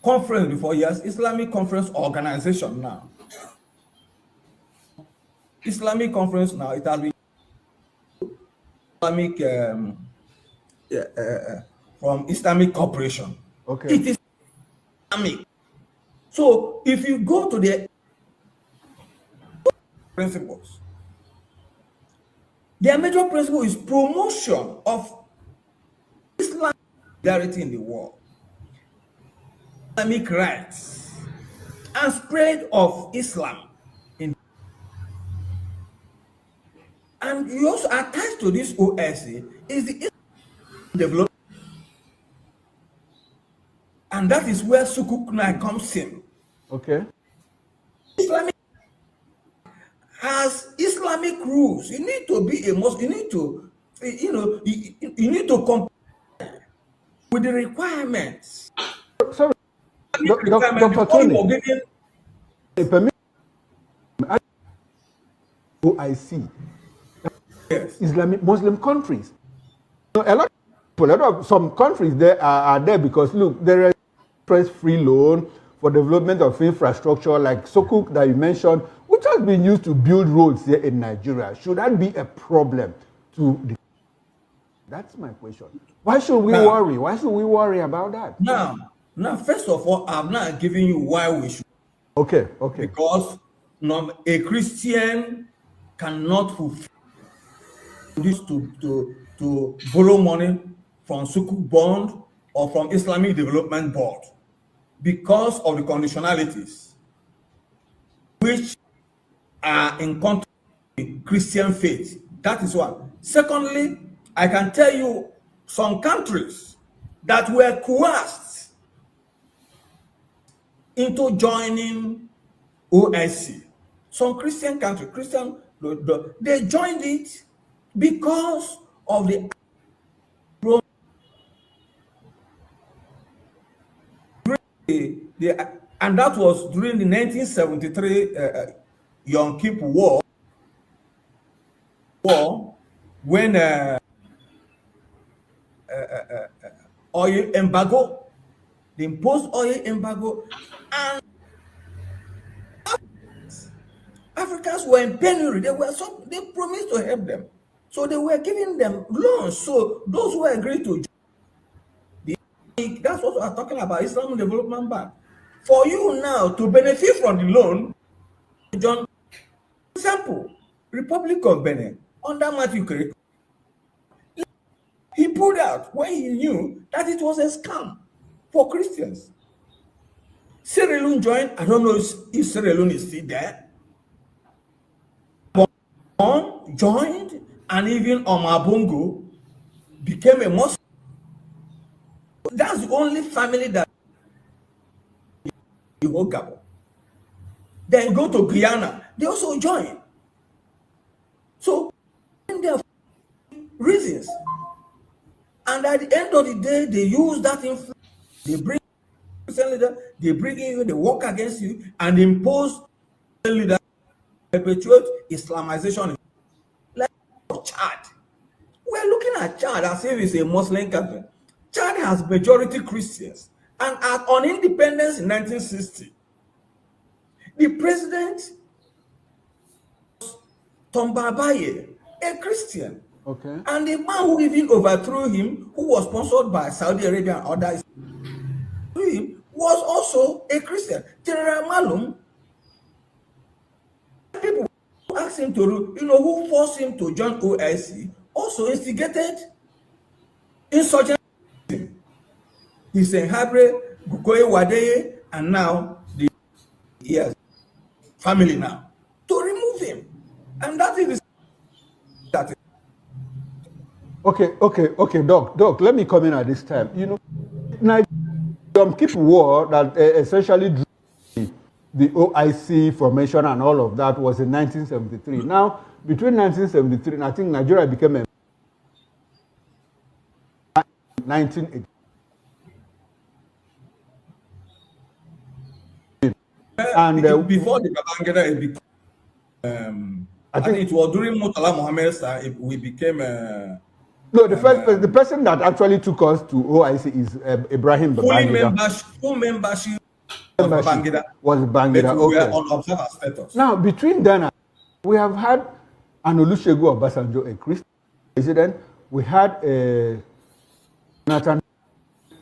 Conference before, yes, Islamic Conference Organization now. Islamic Conference now, it has been Islamic from Islamic Cooperation. Okay. It is Islamic. So if you go to the principles, their major principle is promotion of Islamic solidarity in the world, Islamic rights, and spread of Islam. And you also attached to this OSC is the development. And that is where Sukuk comes in. Okay. Islamic has Islamic rules. You need to be a Muslim. You need to, you need to comply with the requirements. Sorry, Dr. Tony. OIC. Yes. Islamic Muslim countries. So a lot of some countries there are there because look, there is free loan for development of infrastructure like Sukuk that you mentioned, which has been used to build roads here in Nigeria. Should that be a problem to the... That's my question. Why should we worry? Why should we worry about that? Now, first of all, I'm not giving you why we should. Okay. Because a Christian cannot fulfill this to borrow money from Sukuk bond or from Islamic Development Board because of the conditionalities which are in contrast with Christian faith. That is one. Secondly, I can tell you some countries that were coerced into joining OSC. Some Christian countries, they joined it because of the and that was during the 1973 Yom Kippur War when oil embargo, they imposed oil embargo, and Africans were in penury. They promised to help them, so they were giving them loans. So those who agreed to join, that's what I'm talking about, Islamic Development Bank. For you now to benefit from the loan, John, example, Republic of Benin under Matthew Kerry, he pulled out when he knew that it was a scam for Christians. Sierra Leone joined. I don't know if Sierra Leone is still there. Joined, and even Omabongo became a Muslim. That's the only family that you hold Gabon. Then go to Guyana, they also join. So there are reasons. And at the end of the day, they use that influence. They bring Christian leader, they bring in you, they work against you, and impose leader, perpetuate Islamization. Like Chad. We're looking at Chad as if it's a Muslim country. Chad has majority Christians. And on independence in 1960, the president, Tombabaye, a Christian. Okay. And the man who even overthrew him, who was sponsored by Saudi Arabia and others, was also a Christian. General Malum, people who asked him to, who forced him to join OIC, also instigated insurgency. He's in Habre, Gukoye Wadeye, and now he has family now to remove him. And that is that. Okay, Doc, let me come in at this time. Yom Kippur War that essentially drew the OIC formation and all of that was in 1973. Now, between 1973 and I think Nigeria became a 1980. And before the Babangida, I think it was during Murtala Mohammed's time we became. No, the person that actually took us to OIC is Ibrahim Babangida. Full membership was Babangida. Okay. We were on observer status. Now, between then, we have had an Olusegun Obasanjo, a Christian president. We had Nathan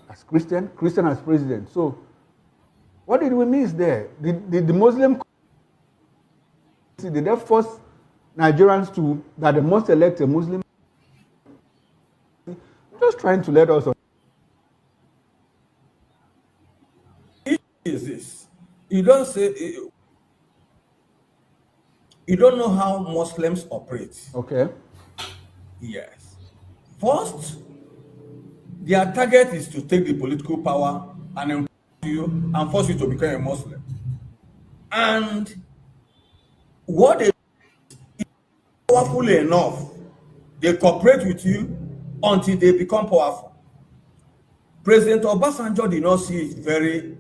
as Christian as president. So, what did we miss there? Did the Muslim did they force Nigerians that they must elect a Muslim? Just trying to let us know. Is this? You don't say You don't know how Muslims operate. Okay. Yes. First, their target is to take the political power and impose you and force you to become a Muslim. And what they is powerful enough, they cooperate with you until they become powerful. President Obasanjo did not see it very.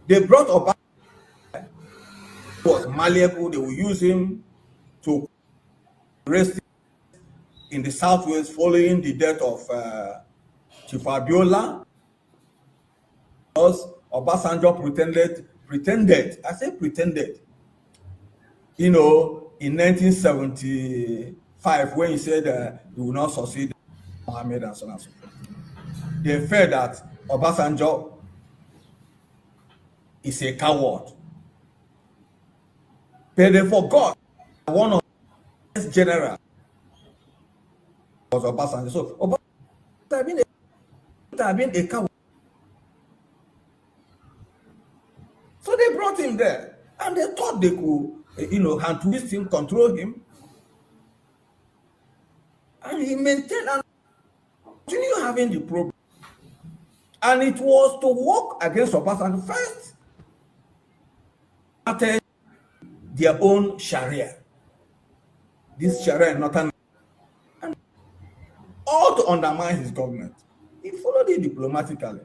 They brought Obasanjo, was malleable. They will use him to arrest him in the southwest following the death of Chief Abiola. Because Obasanjo pretended, I say pretended, in 1975 when he said he will not succeed Mohammed and so on and so forth. They felt that Obasanjo is a coward. But they forgot one of the best generals was Obasanjo. So Obasanjo had been a coward. So they brought him there, and they thought they could, hand twist him, control him, and he maintained and continued having the problem. And it was to work against Obasanjo first. Started their own Sharia. This Sharia, and all to undermine his government. He followed it diplomatically.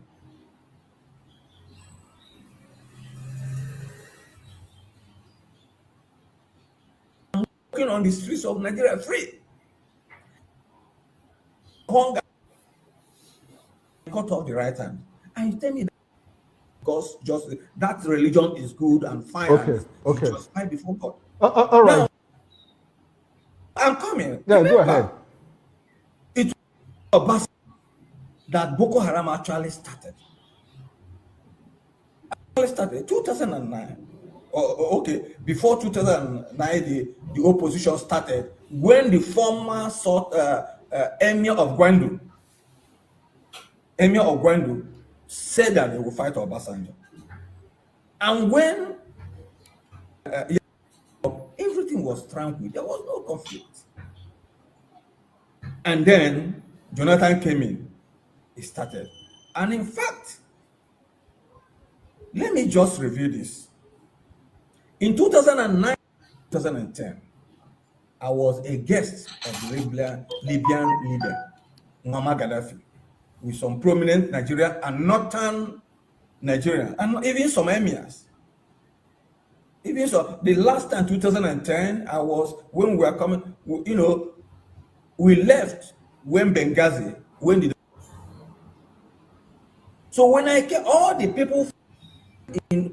Walking on the streets of Nigeria free. Hunger cut off the right hand. And you tell me that because just that religion is good and fine. Okay. And just fight before God. All right. Now, I'm coming. Yeah, go ahead. It was that Boko Haram actually started. 2009. Okay, before 2009, the opposition started when the former Emir of Gwandu said that they will fight Obasanjo. And when everything was tranquil, there was no conflict. And then Jonathan came in, he started. And in fact, let me just review this. In 2009, 2010, I was a guest of the Libyan leader, Muammar Gaddafi, with some prominent Nigerian and northern Nigerian, and even some emirs. Even so, the last time, 2010, I was, when we were coming, we left when Benghazi, so when I came, all the people,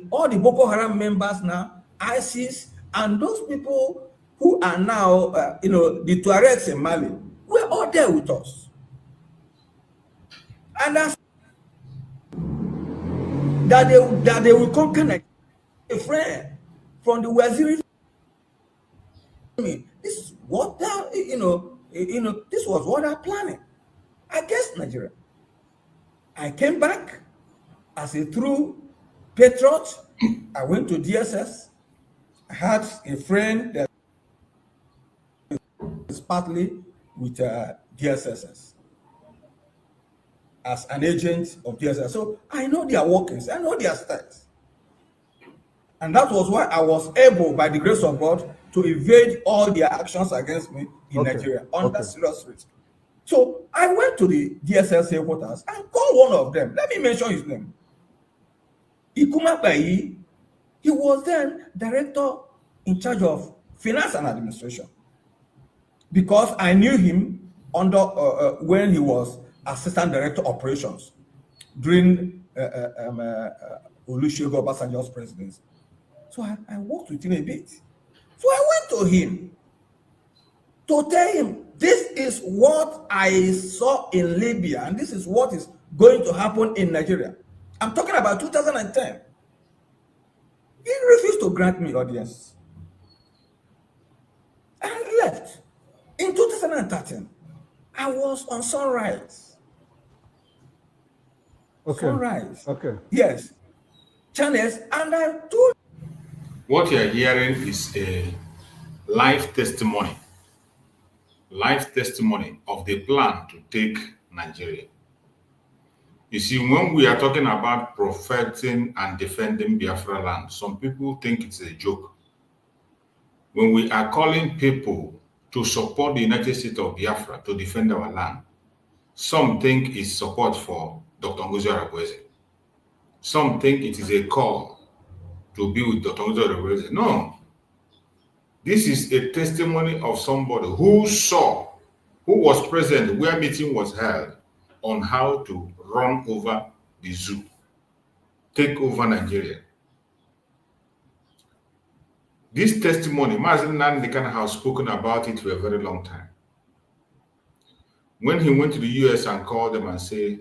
all the Boko Haram members now, ISIS, and those people who are now, the Tuaregs in Mali, we're all there with us. And that's that they will conquer Nigeria. A friend from the Waziri. This is what this was what they're planning against Nigeria. I came back as a true patriot. I went to DSS. I had a friend that is partly with DSS as an agent of DSS. So I know their workings, I know their styles. And that was why I was able, by the grace of God, to evade all their actions against me in Nigeria under serious risk. So I went to the DSS headquarters and called one of them. Let me mention his name. Ikuma Bayi. He was then director in charge of finance and administration, because I knew him under when he was assistant director operations during Olusegun Obasanjo's presidency. So I worked with him a bit. So I went to him to tell him, this is what I saw in Libya, and this is what is going to happen in Nigeria. I'm talking about 2010. He refused to grant me audience and left. In 2013, I was on Sunrise. Sunrise. Yes. Channels, and I told. What you're hearing is life testimony of the plan to take Nigeria. You see, when we are talking about protecting and defending Biafra land, some people think it's a joke. When we are calling people to support the United States of Biafra to defend our land, some think it's support for Dr. NgoziOrabueze. Some think it is a call to be with Dr. NgoziOrabueze. No. This is a testimony of somebody who saw, who was present where meeting was held on how to run over the zoo, take over Nigeria. This testimony, Mazen Nandekan has spoken about it for a very long time. When he went to the US and called them and said,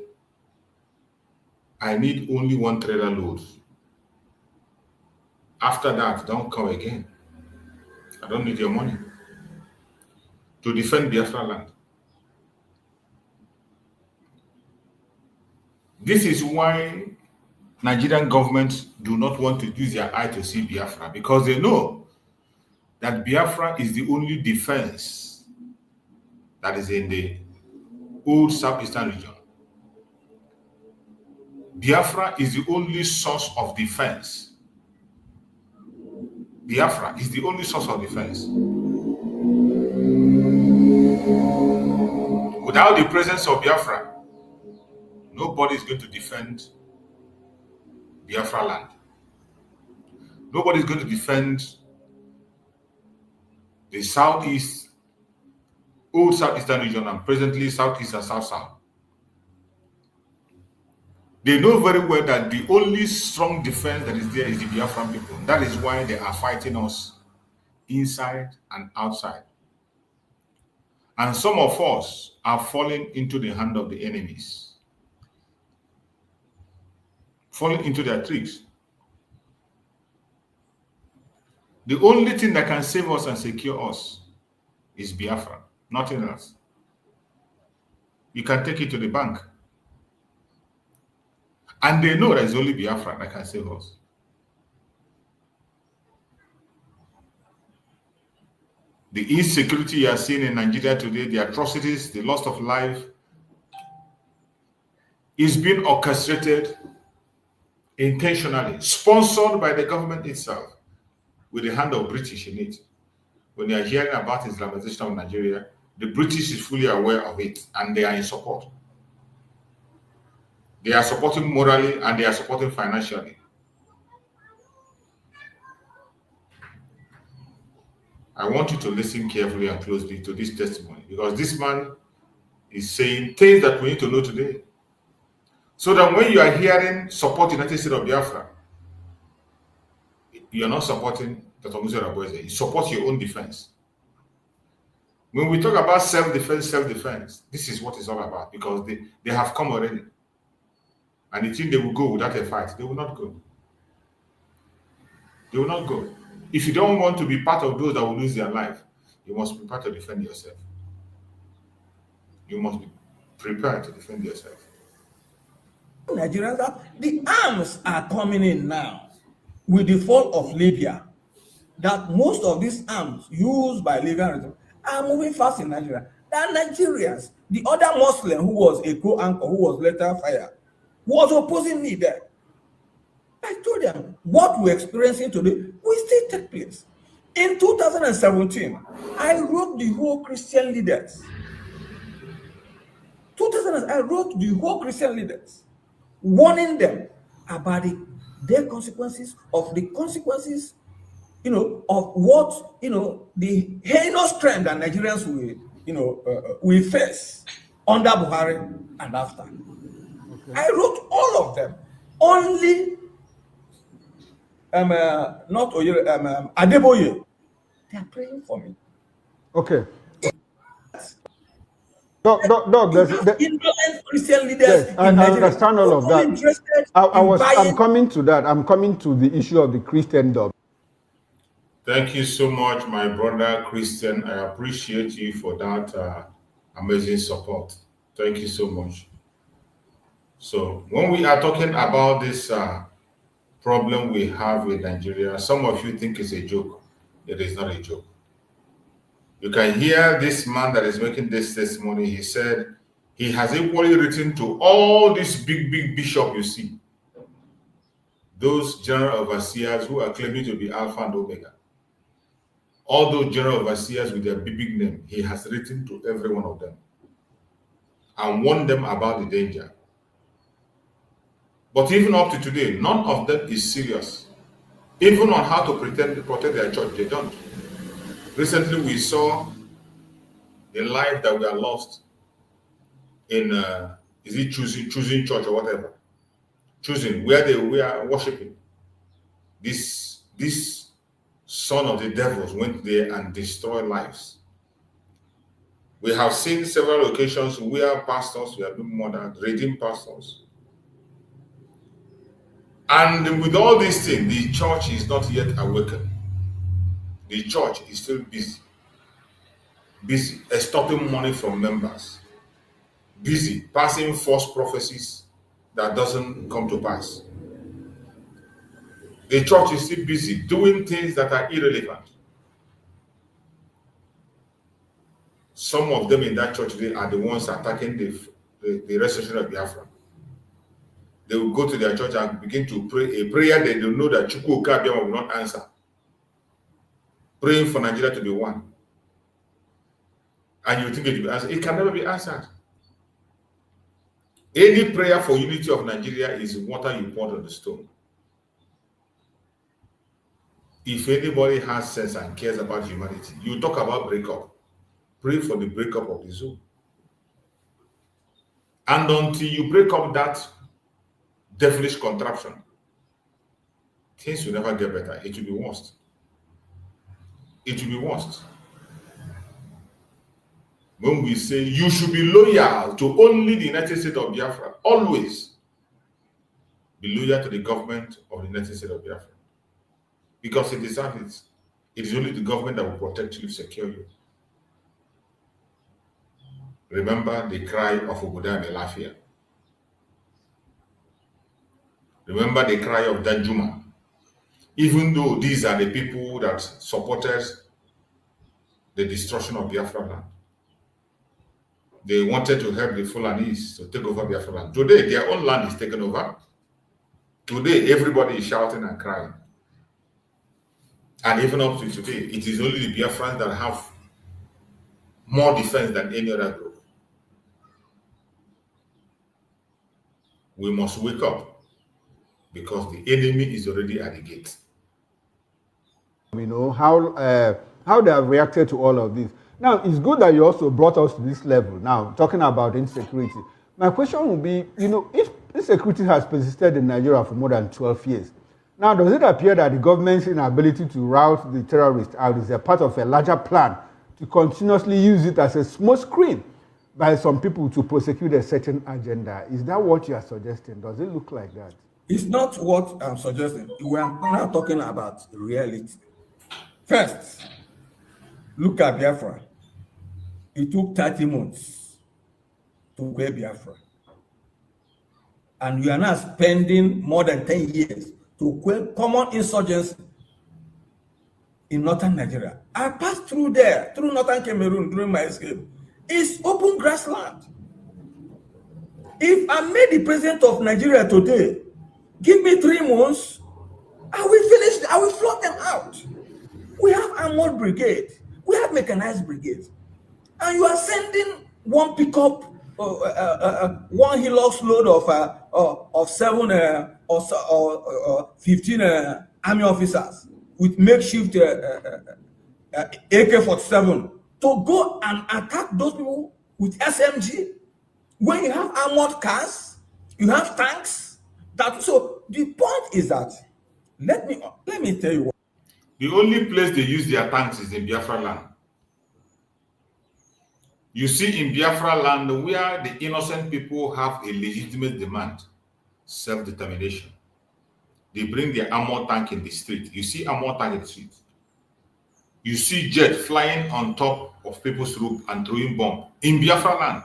I need only 1 trailer load. After that, don't come again. I don't need your money to defend Biafra land. This is why Nigerian governments do not want to use their eye to see Biafra, because they know that Biafra is the only defense that is in the old southeastern region. Biafra is the only source of defense. Biafra is the only source of defense. Without the presence of Biafra, nobody is going to defend Biafra land. Nobody is going to defend the southeast, old southeastern region, and presently southeast and south-south. They know very well that the only strong defense that is there is the Biafran people. That is why they are fighting us inside and outside. And some of us are falling into the hand of the enemies, falling into their tricks. The only thing that can save us and secure us is Biafra, nothing else. You can take it to the bank. And they know that it's only Biafra that can save us. The insecurity you are seeing in Nigeria today, the atrocities, the loss of life, is being orchestrated intentionally, sponsored by the government itself, with the hand of British in it. When you are hearing about Islamization of Nigeria, the British is fully aware of it, and they are in support. They are supporting morally and they are supporting financially. I want you to listen carefully and closely to this testimony, because this man is saying things that we need to know today. So that when you are hearing support United States of Biafra, you are not supporting Dr. NgoziOrabueze. You support your own defense. When we talk about self-defense, this is what it's all about, because they have come already. And they think they will go without a fight. They will not go. They will not go. If you don't want to be part of those that will lose their life, you must be prepared to defend yourself. You must be prepared to defend yourself. Nigerians, the arms are coming in now with the fall of Libya. That most of these arms used by Libyan are moving fast in Nigeria. There are Nigerians. The other Muslim who was a co-anchor, who was later fired, was opposing me there. I told them what we're experiencing today will still take place. In 2017, I wrote the whole Christian leaders. I wrote the whole Christian leaders, warning them about their consequences, of the consequences, of what, the heinous trend that Nigerians will face under Buhari and after. Okay. I wrote all of them. Only not Adeboye. They are praying for me. Okay. No, Christian leaders. Yes, I understand all of that. I'm coming to that. I'm coming to the issue of the Christendom. Thank you so much, my brother Christian. I appreciate you for that amazing support. Thank you so much. So when we are talking about this problem we have with Nigeria, some of you think it's a joke. It is not a joke. You can hear this man that is making this testimony. He said he has equally written to all these big bishops you see, those general overseers who are claiming to be Alpha and Omega. All those general overseers with their big name, he has written to every one of them and warned them about the danger. But even up to today, none of them is serious. Even on how to pretend to protect their church, they don't. Recently, we saw the life that we are lost in, is it choosing church or whatever? Choosing where they were worshiping. This son of the devils went there and destroyed lives. We have seen several occasions where pastors were being murdered, redeemed pastors. And with all these things, the church is not yet awakened. The church is still busy extorting money from members, busy passing false prophecies that doesn't come to pass. The church is still busy doing things that are irrelevant. Some of them in that church today are the ones attacking the restoration of Biafra. They will go to their church and begin to pray a prayer they don't know that Chukwu Okabiama will not answer. Praying for Nigeria to be one. And you think it will be answered. It can never be answered. Any prayer for unity of Nigeria is water you pour on the stone. If anybody has sense and cares about humanity, you talk about breakup. Pray for the breakup of the zone. And until you break up that devilish contraption, things will never get better. It will be worse. It will be worse. When we say you should be loyal to only the United States of Biafra, always be loyal to the government of the United States of Biafra. Because it deserves it. It is only the government that will protect you, secure you. Remember the cry of Oboda Melafia. Remember the cry of Danjuma. Even though these are the people that supported the destruction of Biafra land. They wanted to help the Fulanis to take over Biafra land. Today, their own land is taken over. Today, everybody is shouting and crying. And even up to today, it is only the Biafrans that have more defense than any other group. We must wake up because the enemy is already at the gate. You know, how they have reacted to all of this. Now, it's good that you also brought us to this level. Now, talking about insecurity. My question would be, you know, if insecurity has persisted in Nigeria for more than 12 years, now, does it appear that the government's inability to rout the terrorists out is a part of a larger plan to continuously use it as a smoke screen by some people to prosecute a certain agenda? Is that what you are suggesting? Does it look like that? It's not what I'm suggesting. We are now talking about reality. First, look at Biafra. It took 30 months to get Biafra. And you are now spending more than 10 years to quell common insurgency in northern Nigeria. I passed through there, through northern Cameroon during my escape. It's open grassland. If I made the president of Nigeria today, give me 3 months, I will finish, I will flood them out. We have armored brigade, we have mechanized brigade, and you are sending one pickup, one Hilux load of 7 or 15 army officers with makeshift AK-47 to go and attack those people with SMG when you have armored cars, you have tanks. So the point is that let me tell you what. The only place they use their tanks is in Biafra land. You see in Biafra land where the innocent people have a legitimate demand, self-determination. They bring their armored tank in the street. You see armored tank in the street. You see jet flying on top of people's roof and throwing bomb. In Biafra land,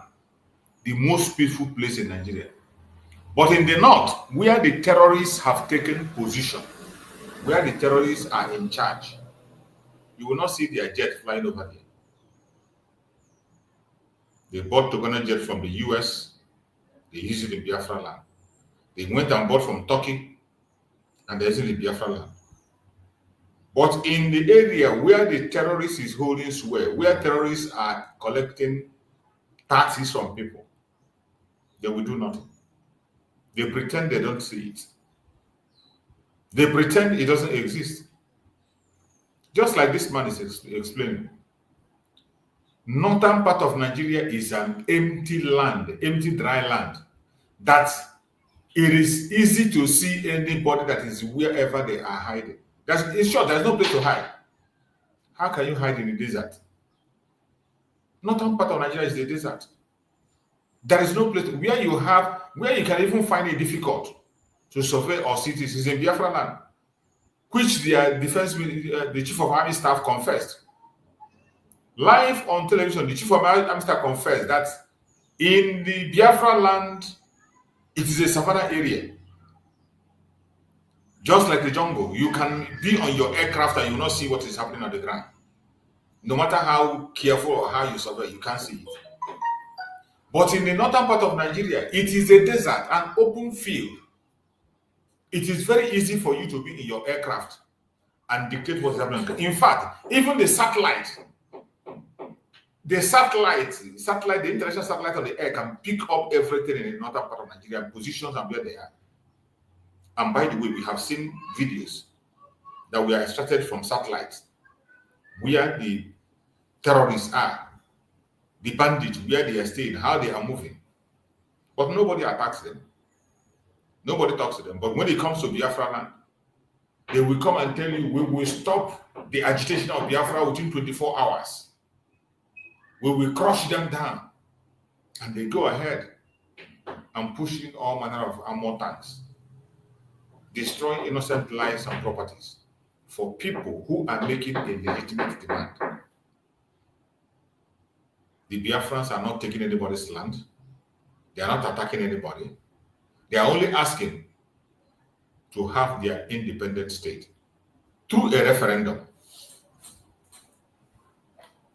the most peaceful place in Nigeria. But in the north, where the terrorists have taken position, where the terrorists are in charge, you will not see their jet flying over there. They bought Togona jet from the US. They used it in Biafra land. They went and bought from Turkey, and they used it in Biafra land. But in the area where the terrorist is holding sway, where terrorists are collecting taxes from people, they will do nothing. They pretend they don't see it. They pretend it doesn't exist. Just like this man is explaining. Northern part of Nigeria is an empty land, empty dry land, that it is easy to see anybody that is wherever they are hiding. In short, there's no place to hide. How can you hide in the desert? Northern part of Nigeria is the desert. There is no place where you can even find it difficult to survey our cities is in Biafra land, which their the chief of army staff confessed. Live on television, the chief of army staff confessed that in the Biafra land, it is a savannah area. Just like the jungle, you can be on your aircraft and you will not see what is happening on the ground. No matter how careful or how you survey, you can't see it. But in the northern part of Nigeria, it is a desert, an open field. It is very easy for you to be in your aircraft and dictate what's happening. In fact, even the international satellite on the air can pick up everything in the northern part of Nigeria, positions and where they are. And by the way, we have seen videos that we are extracted from satellites where the terrorists are, the bandits, where they are staying, how they are moving. But nobody attacks them. Nobody talks to them. But when it comes to Biafra land, they will come and tell you, we will stop the agitation of Biafra within 24 hours. We will crush them down. And they go ahead and push in all manner of armor tanks, destroying innocent lives and properties for people who are making a legitimate demand. The Biafrans are not taking anybody's land. They are not attacking anybody. They are only asking to have their independent state through a referendum.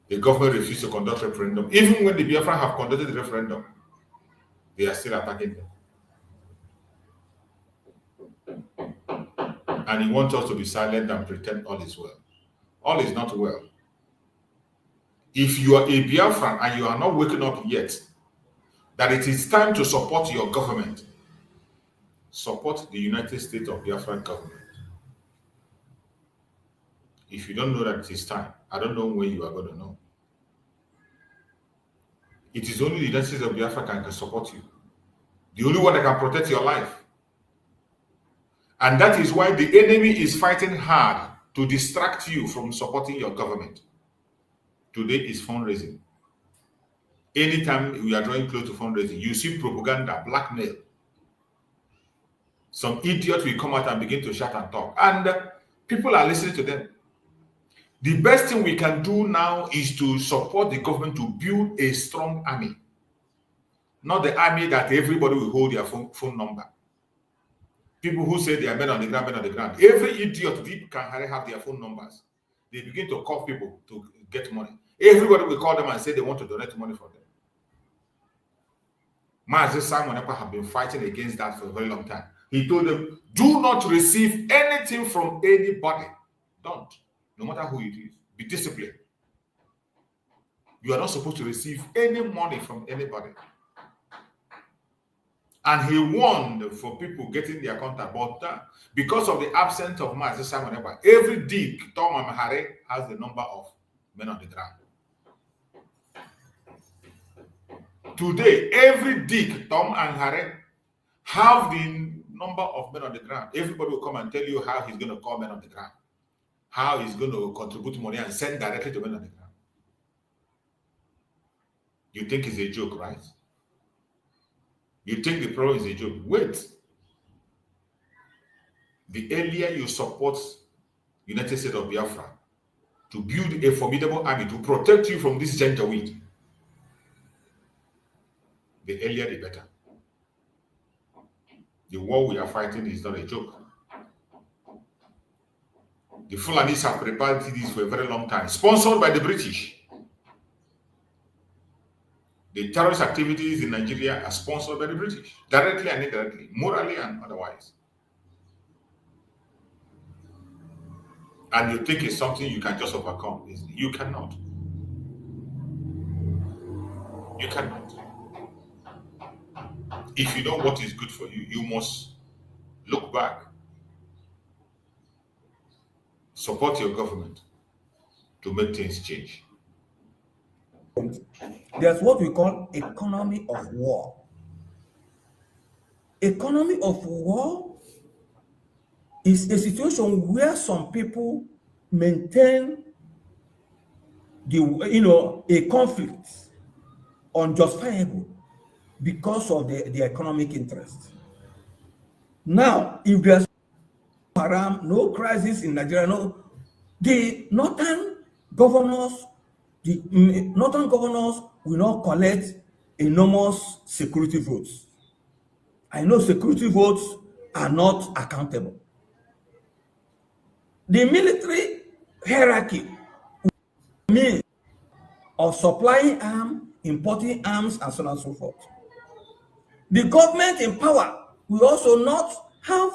The government refused to conduct a referendum. Even when the Biafra have conducted the referendum, they are still attacking them. And he wants us to be silent and pretend all is well. All is not well. If you are a Biafran and you are not waking up yet, that it is time to support your government, support the United States of Biafran government. If you don't know that it is time, I don't know when you are going to know. It is only the United States of Biafra can support you. The only one that can protect your life. And that is why the enemy is fighting hard to distract you from supporting your government. Today is fundraising. Anytime we are drawing close to fundraising, you see propaganda, blackmail. Some idiot will come out and begin to shout and talk. And people are listening to them. The best thing we can do now is to support the government to build a strong army. Not the army that everybody will hold their phone number. People who say they are men on the ground. Every idiot can have their phone numbers. They begin to call people to get money. Everybody will call them and say they want to donate money for them. Mazi Simon Ekpa have been fighting against that for a very long time. He told them, do not receive anything from anybody. Don't. No matter who it is. Be disciplined. You are not supposed to receive any money from anybody. And he warned for people getting their contact. But because of the absence of Mazi Simon Ekpa, every dig Tom and Harry has the number of men on the ground. Today, every dig Tom and Harry have the number of men on the ground. Everybody will come and tell you how he's going to call men on the ground, how he's going to contribute money and send directly to men on the ground. You think it's a joke, right? You think the problem is a joke. Wait. The earlier you support United States of Biafra to build a formidable army to protect you from this janjaweed, the earlier the better. The war we are fighting is not a joke. The Fulanis have prepared this for a very long time, sponsored by the British. The terrorist activities in Nigeria are sponsored by the British, directly and indirectly, morally and otherwise. And you think it's something you can just overcome. You cannot. You cannot. If you know what is good for you, you must look back, support your government to make things change. There's what we call economy of war. Economy of war is a situation where some people maintain a conflict unjustifiable because of the economic interest. Now, if there's no crisis in Nigeria, the northern governors will not collect enormous security votes. I know security votes are not accountable. The military hierarchy means of supplying arms, importing arms, and so on and so forth. The government in power will also not have,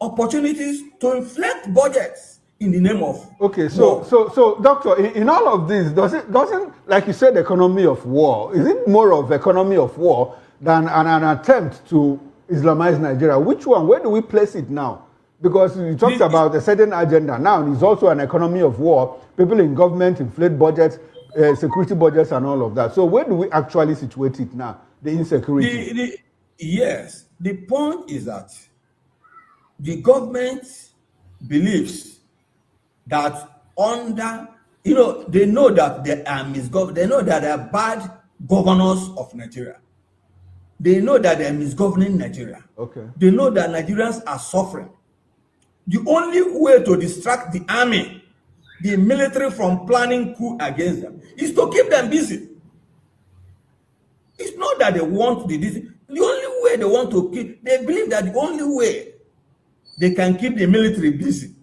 opportunities to inflate budgets in the name of okay. So doctor, in all of this, doesn't like you said, economy of war? Is it more of economy of war than an attempt to Islamize Nigeria? Which one? Where do we place it now? Because you talked about a certain agenda. Now it's also an economy of war. People in government inflate budgets, security budgets, and all of that. So where do we actually situate it now? The insecurity. Yes. The point is that the government believes that they know that they are misgoverned. They know that they are bad governors of Nigeria. They know that they are misgoverning Nigeria. Okay. They know that Nigerians are suffering. The only way to distract the army, the military, from planning coup against them is to keep them busy. It's not that they want the only way they want to keep, they believe that the only way they can keep the military busy,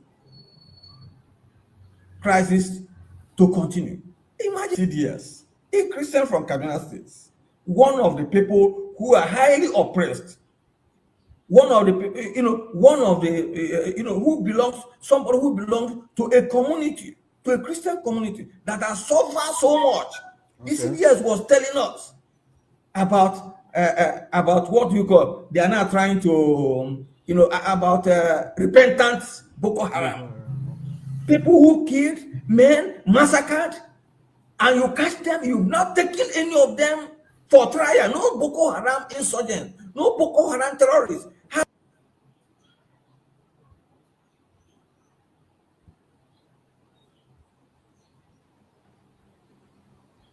crisis to continue. Imagine CDS, a Christian from Kaduna State, one of the people who are highly oppressed, somebody who belongs to a community, to a Christian community that has suffered so much. Okay. The CDS was telling us about what you call, they are now trying to, about repentant Boko Haram. People who killed men, massacred, and you catch them, you've not taken any of them for trial. No Boko Haram insurgent, no Boko Haram terrorists.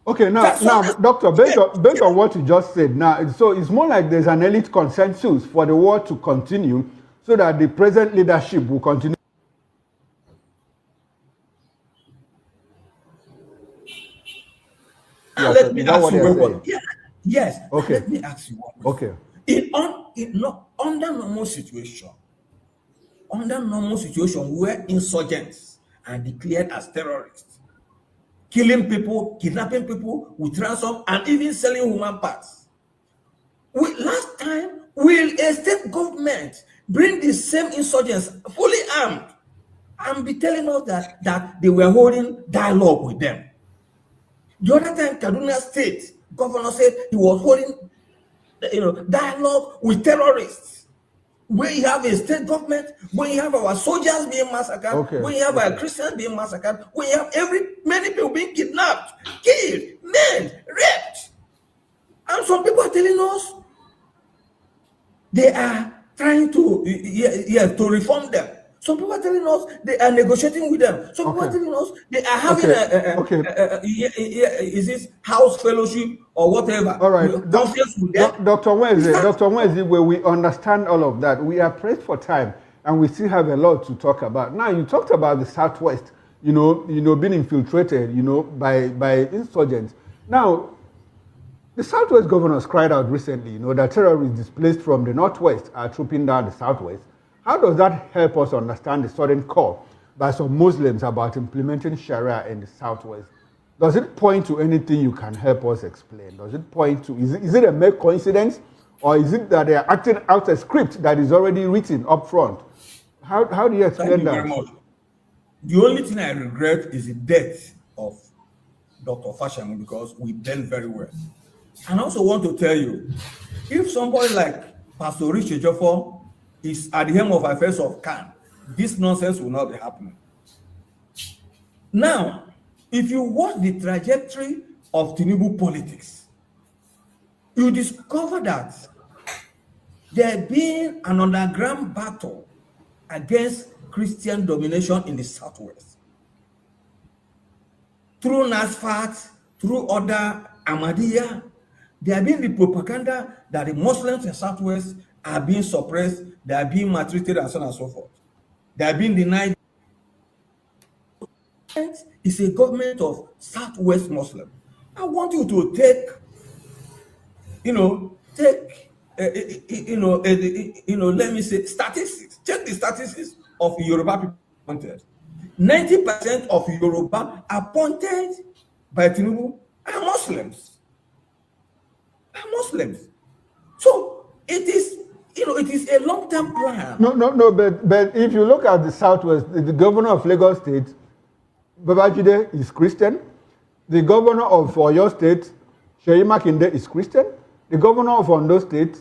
Okay, now, Doctor, based on what you just said, now, so it's more like there's an elite consensus for the war to continue so that the present leadership will continue. Let me ask you one. Yes. Okay. Let me ask you one. Okay. Under normal situation where insurgents are declared as terrorists, killing people, kidnapping people with ransom, and even selling human parts. Last time, will a state government bring the same insurgents fully armed and be telling us that they were holding dialogue with them? The other time, Kaduna State governor said he was holding, dialogue with terrorists. When you have a state government, when you have our soldiers being massacred, when you have our Christians being massacred, when you have many people being kidnapped, killed, men, raped, and some people are telling us they are trying to reform them. Some people are telling us they are negotiating with them. Some people are telling us they are having is this house fellowship or whatever. All right, Dr. Nweze, where we understand all of that, we are pressed for time and we still have a lot to talk about. Now, you talked about the Southwest, being infiltrated, by insurgents. Now, the Southwest governors cried out recently, that terrorists displaced from the Northwest are trooping down the Southwest. How does that help us understand the sudden call by some Muslims about implementing Sharia in the Southwest? Does it point to anything you can help us explain? Does it point to, is it a mere coincidence, or is it that they are acting out a script that is already written up front? How do you explain that? Thank you very much. The only thing I regret is the death of Dr. Fashamu, because we done very well. And I also want to tell you, if somebody like Pastor Richard Joffo is at the helm of affairs of Khan, this nonsense will not be happening. Now, if you watch the trajectory of Tinubu politics, you discover that there been an underground battle against Christian domination in the Southwest. Through NASFAT, through other Ahmadiyya, there have been the propaganda that the Muslims in the Southwest are being suppressed, they are being maltreated, and so on and so forth. They are being denied. It's a government of Southwest Muslim. I want you to take, let me say statistics. Check the statistics of Yoruba people appointed. 90% of Yoruba appointed by Tinubu are Muslims. So it is, it is a long-term plan. No, but if you look at the Southwest, the governor of Lagos State, Babajide, is Christian. The governor of Oyo State, Seyi Makinde, is Christian. The governor of Ondo State,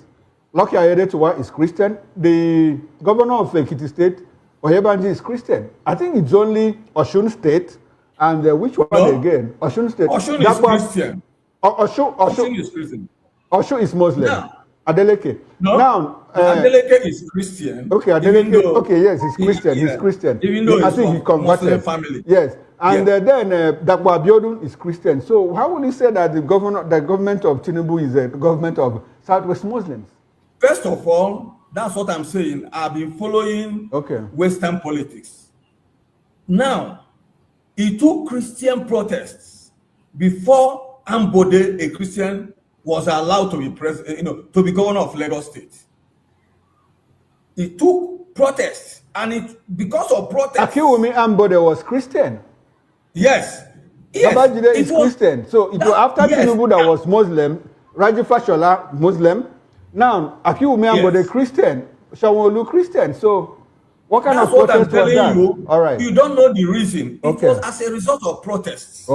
Lucky Aiyedatiwa, is Christian. The governor of Ekiti State, Oyebanji, is Christian. I think it's only Osun State and which one again? Osun State. Osun is Christian. Osun is Christian. Osun is Muslim. No. Adeleke. No. Now, Adeleke is Christian. Okay, Adeleke. Okay, yes, he's Christian. He's Christian. Even though I think he converted. Muslim family. Yes, and then Dakwa Abiodun is Christian. So how would you say that the government of Tinubu is a government of Southwest Muslims? First of all, that's what I'm saying. I've been following Western politics. Now, it took Christian protests before Ambode, a Christian, was allowed to be president, to be governor of Lagos State. It took protests, and because of protests. Akiwumi Ambode was Christian. Yes. Babajide is Christian. So it was after Tinubu that was Muslim, Raji Fashola Muslim. Now Akiwumi Ambode Christian, Shawolu Christian. So what kind of protest was that? You, all right. You don't know the reason. It was as a result of protests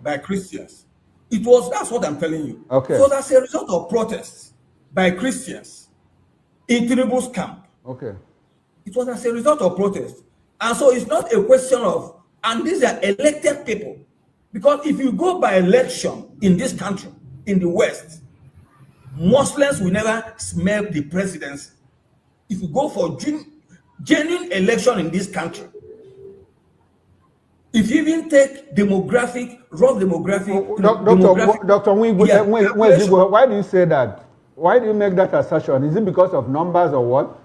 by Christians. That's what I'm telling you. Okay. So that's a result of protests by Christians in Tinubu's camp. Okay. It was as a result of protests. And so it's not a question of, and these are elected people. Because if you go by election in this country, in the West, Muslims will never smell the presidency. If you go for genuine election in this country, if you even take raw demographic. Dr. Why do you say that? Why do you make that assertion? Is it because of numbers or what?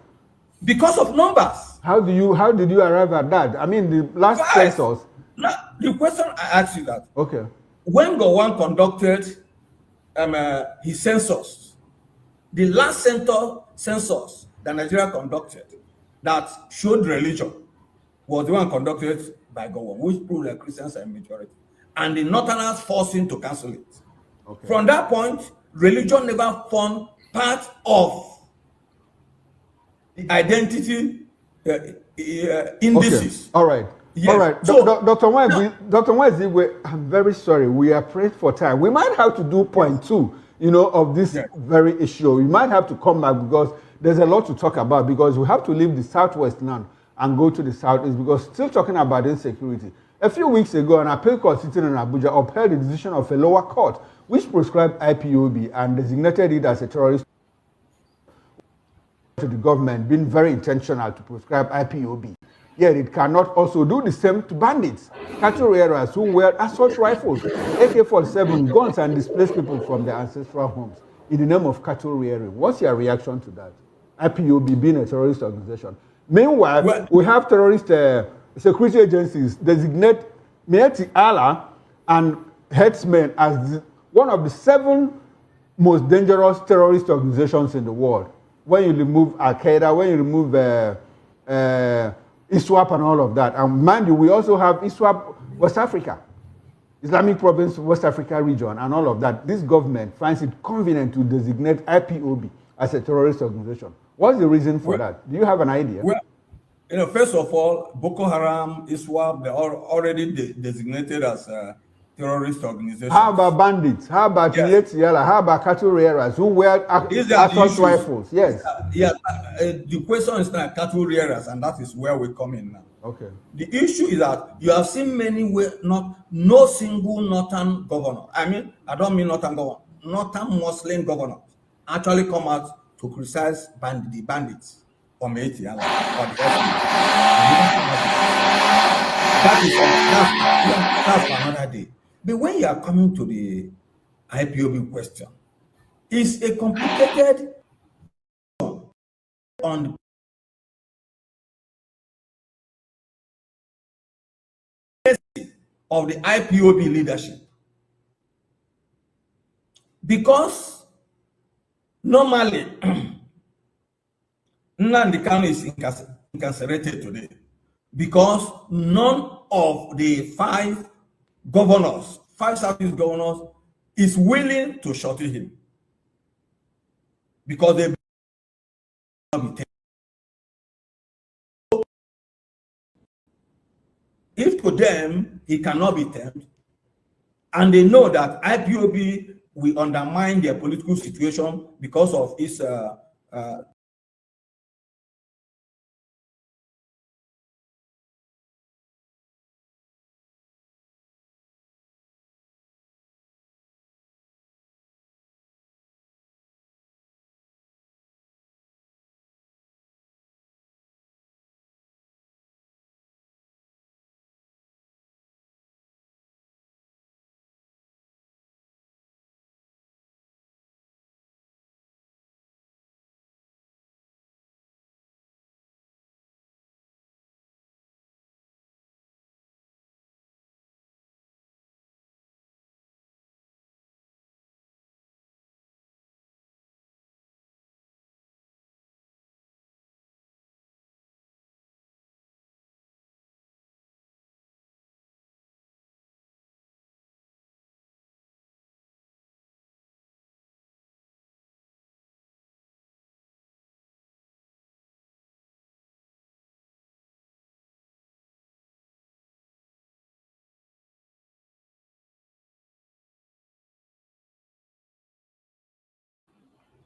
Because of numbers. How did you arrive at that? I mean, the last census. Now, the question I asked you that. Okay. When Gowon conducted his census, the last census that Nigeria conducted that showed religion was the one conducted by Gowon, which proved that Christians are a majority. And the Northerners forced him to cancel it. Okay. From that point, religion never formed part of the identity indices. Okay. All right. Yes. All right. So, Dr. Nwezi, I'm very sorry. We are pressed for time. We might have to do point 2, of this very issue. We might have to come back because there's a lot to talk about, because we have to leave the Southwest now and go to the Southeast, because still talking about insecurity. A few weeks ago, an appeal court sitting in Abuja upheld the decision of a lower court which prescribed IPOB and designated it as a terrorist to the government, being very intentional to prescribe IPOB. Yet it cannot also do the same to bandits, cattle rearers who wear assault rifles, AK-47 guns, and displace people from their ancestral homes in the name of cattle rearing. What's your reaction to that? IPOB being a terrorist organization. Meanwhile, we have terrorist security agencies designate Mieti Allah and headsmen as one of the 7 most dangerous terrorist organizations in the world. When you remove Al-Qaeda, when you remove ISWAP and all of that. And mind you, we also have ISWAP West Africa. Islamic Province, West Africa region, and all of that, this government finds it convenient to designate IPOB as a terrorist organization. What's the reason for that? Do you have an idea? Well, first of all, Boko Haram, ISWAP, they are already designated as terrorist organizations. How about bandits? How about Yala? How about cattle rearers who wear assault rifles? Yes. The question is not cattle rearers, and that is where we come in now. Okay. The issue is that you have seen no single northern governor. I mean, I don't mean northern governor, northern Muslim governor actually come out to criticize the bandits or Meiti or the that's for another day. But when you are coming to the IPOB question, it's a complicated on of the IPOB leadership, because normally Nnamdi Kanu is incarcerated today because none of the five Southeast governors is willing to shorten him, because they if to them he cannot be tamed, and they know that IPOB will undermine their political situation because of its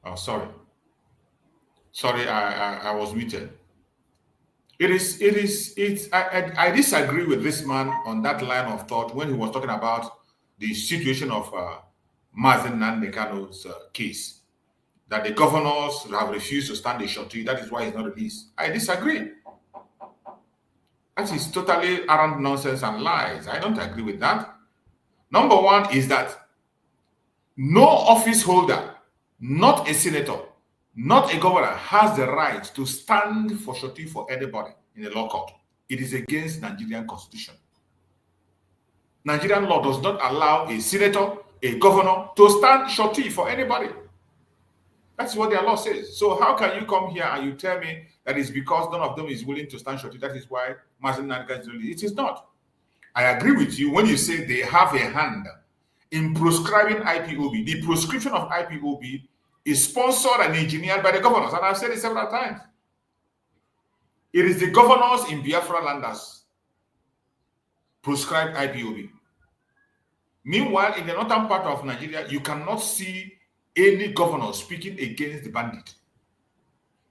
Oh, sorry, I was muted. I disagree with this man on that line of thought when he was talking about the situation of Mazen Nnamdi Kanu's case, that the governors have refused to stand a shorty. That is why he's not released. I disagree. That is totally arrant nonsense and lies. I don't agree with that. Number one is that no office holder, not a senator, not a governor, has the right to stand for shorty for anybody in a law court. It is against Nigerian constitution. Nigerian law does not allow a senator, a governor to stand shorty for anybody. That's what their law says. So how can you come here and you tell me that it's because none of them is willing to stand shorty? That is why Mazen Nnamdi is released. It is not. I agree with you when you say they have a hand in prescribing IPOB. The prescription of IPOB is sponsored and engineered by the governors, and I've said it several times. It is the governors in Biafra land that prescribe IPOB. Meanwhile, in the northern part of Nigeria, you cannot see any governor speaking against the bandit.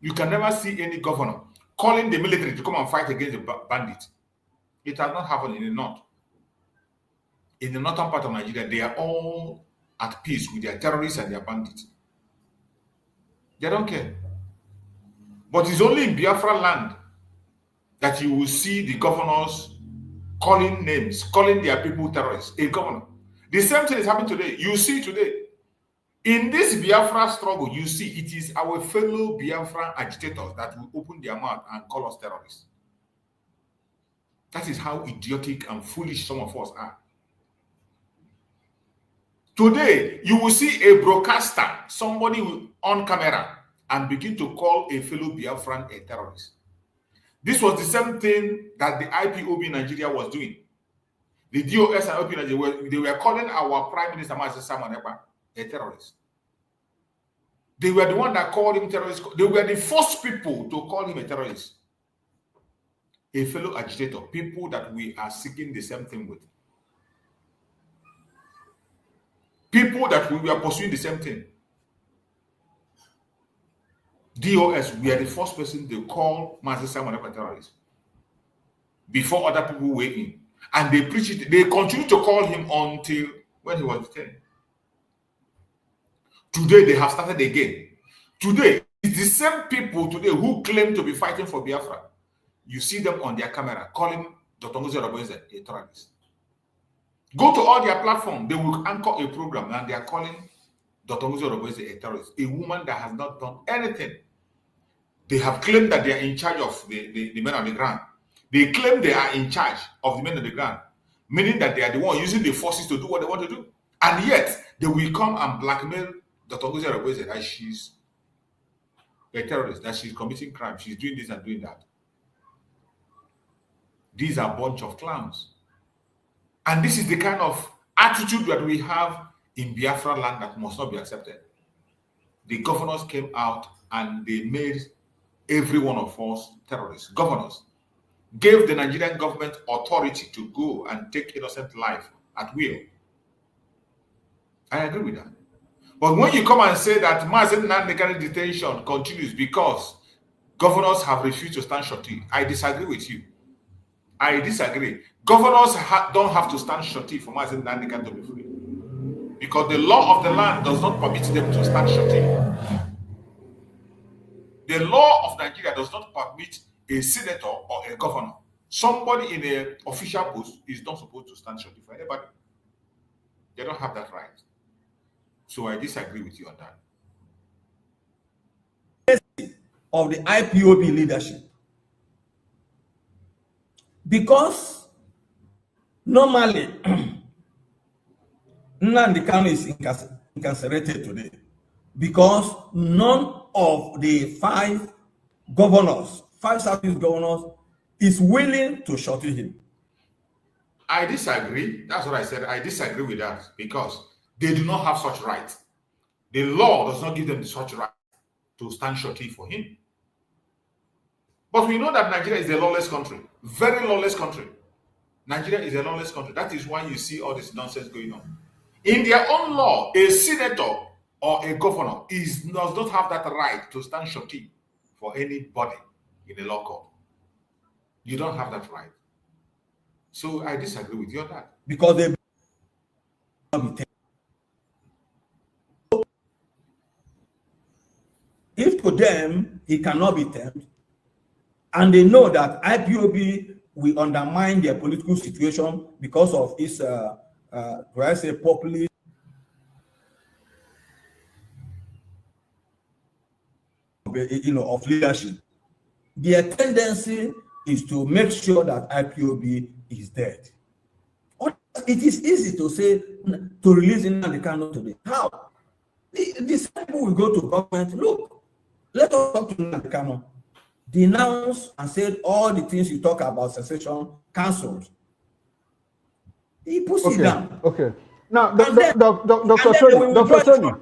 You can never see any governor calling the military to come and fight against the bandit. It has not happened in the north. In the northern part of Nigeria, they are all at peace with their terrorists and their bandits. They don't care. But it's only in Biafra land that you will see the governors calling names, calling their people terrorists. A governor. The same thing is happening today. You see today. In this Biafra struggle, you see it is our fellow Biafra agitators that will open their mouth and call us terrorists. That is how idiotic and foolish some of us are. Today, you will see a broadcaster, somebody on camera, and begin to call a fellow Biafran a terrorist. This was the same thing that the IPOB Nigeria was doing. The DOS and OPN, they were calling our Prime Minister Mazi Simon Ekpa a terrorist. They were the one that called him terrorist. They were the first people to call him a terrorist. A fellow agitator, people that we are seeking the same thing with. People that we are pursuing the same thing. DOS, we are the first person to call Mazi Simon Ekpa a terrorist before other people were in. And they preach it, they continue to call him until when he was detained. Today they have started again. Today, it's the same people today who claim to be fighting for Biafra. You see them on their camera calling DPMDrNgoziOrabueze a terrorist. Go to all their platforms, they will anchor a program and they are calling DPMDrNgoziOrabueze a terrorist, a woman that has not done anything. They have claimed that they are in charge of the men on the ground. They claim they are in charge of the men on the ground, meaning that they are the one using the forces to do what they want to do. And yet, they will come and blackmail DPMDrNgoziOrabueze that she's a terrorist, that she's committing crime, she's doing this and doing that. These are a bunch of clowns. And this is the kind of attitude that we have in Biafra land that must not be accepted. The governors came out and they made every one of us terrorists. Governors gave the Nigerian government authority to go and take innocent life at will. I agree with that. But when you come and say that Mazi Nnamdi detention continues because governors have refused to stand shorty, I disagree with you. I disagree. Governors don't have to stand shorty for Mazi Nnamdi to be free. Because the law of the land does not permit them to stand shorty. The law of Nigeria does not permit a senator or a governor, somebody in an official post is not supposed to stand shorty for anybody. They don't have that right. So I disagree with you on that. Of the IPOB leadership. Because normally, Nnamdi Kanu is incarcerated today because none of the five Southeast governors is willing to shorten him. I disagree. That's what I said. I disagree with that because they do not have such right. The law does not give them such right to stand shorty for him. But we know that Nigeria is a lawless country, very lawless country. Nigeria is a lawless country. That is why you see all this nonsense going on. In their own law, a senator or a governor does not have that right to stand shorty for anybody in a law court. You don't have that right. So I disagree with you on that. Because they if to them he cannot be tamed, and they know that IPOB will undermine their political situation because of its do I say populist of leadership, their tendency is to make sure that IPOB is dead. It is easy to say to release Nnamdi Kanu today. How? These people will go to government. Look, let us talk to Nnamdi Kanu. Denounce and said all the things you talk about secession cancelled. He puts it down. Okay. Now, Dr. Tony.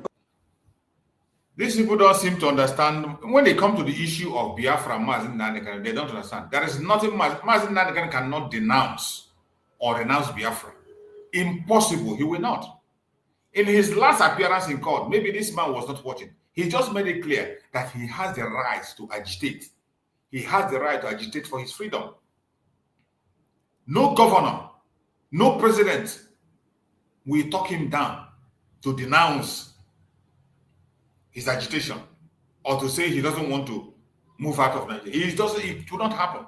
These people don't seem to understand. When they come to the issue of Biafra and Mazi Nnamdi Kanu, they don't understand. There is nothing Mazi Nnamdi Kanu cannot denounce or renounce Biafra. Impossible. He will not. In his last appearance in court, maybe this man was not watching. He just made it clear that he has the right to agitate. He has the right to agitate for his freedom. No governor, no president will talk him down to denounce his agitation or to say he doesn't want to move out of Nigeria. It will not happen.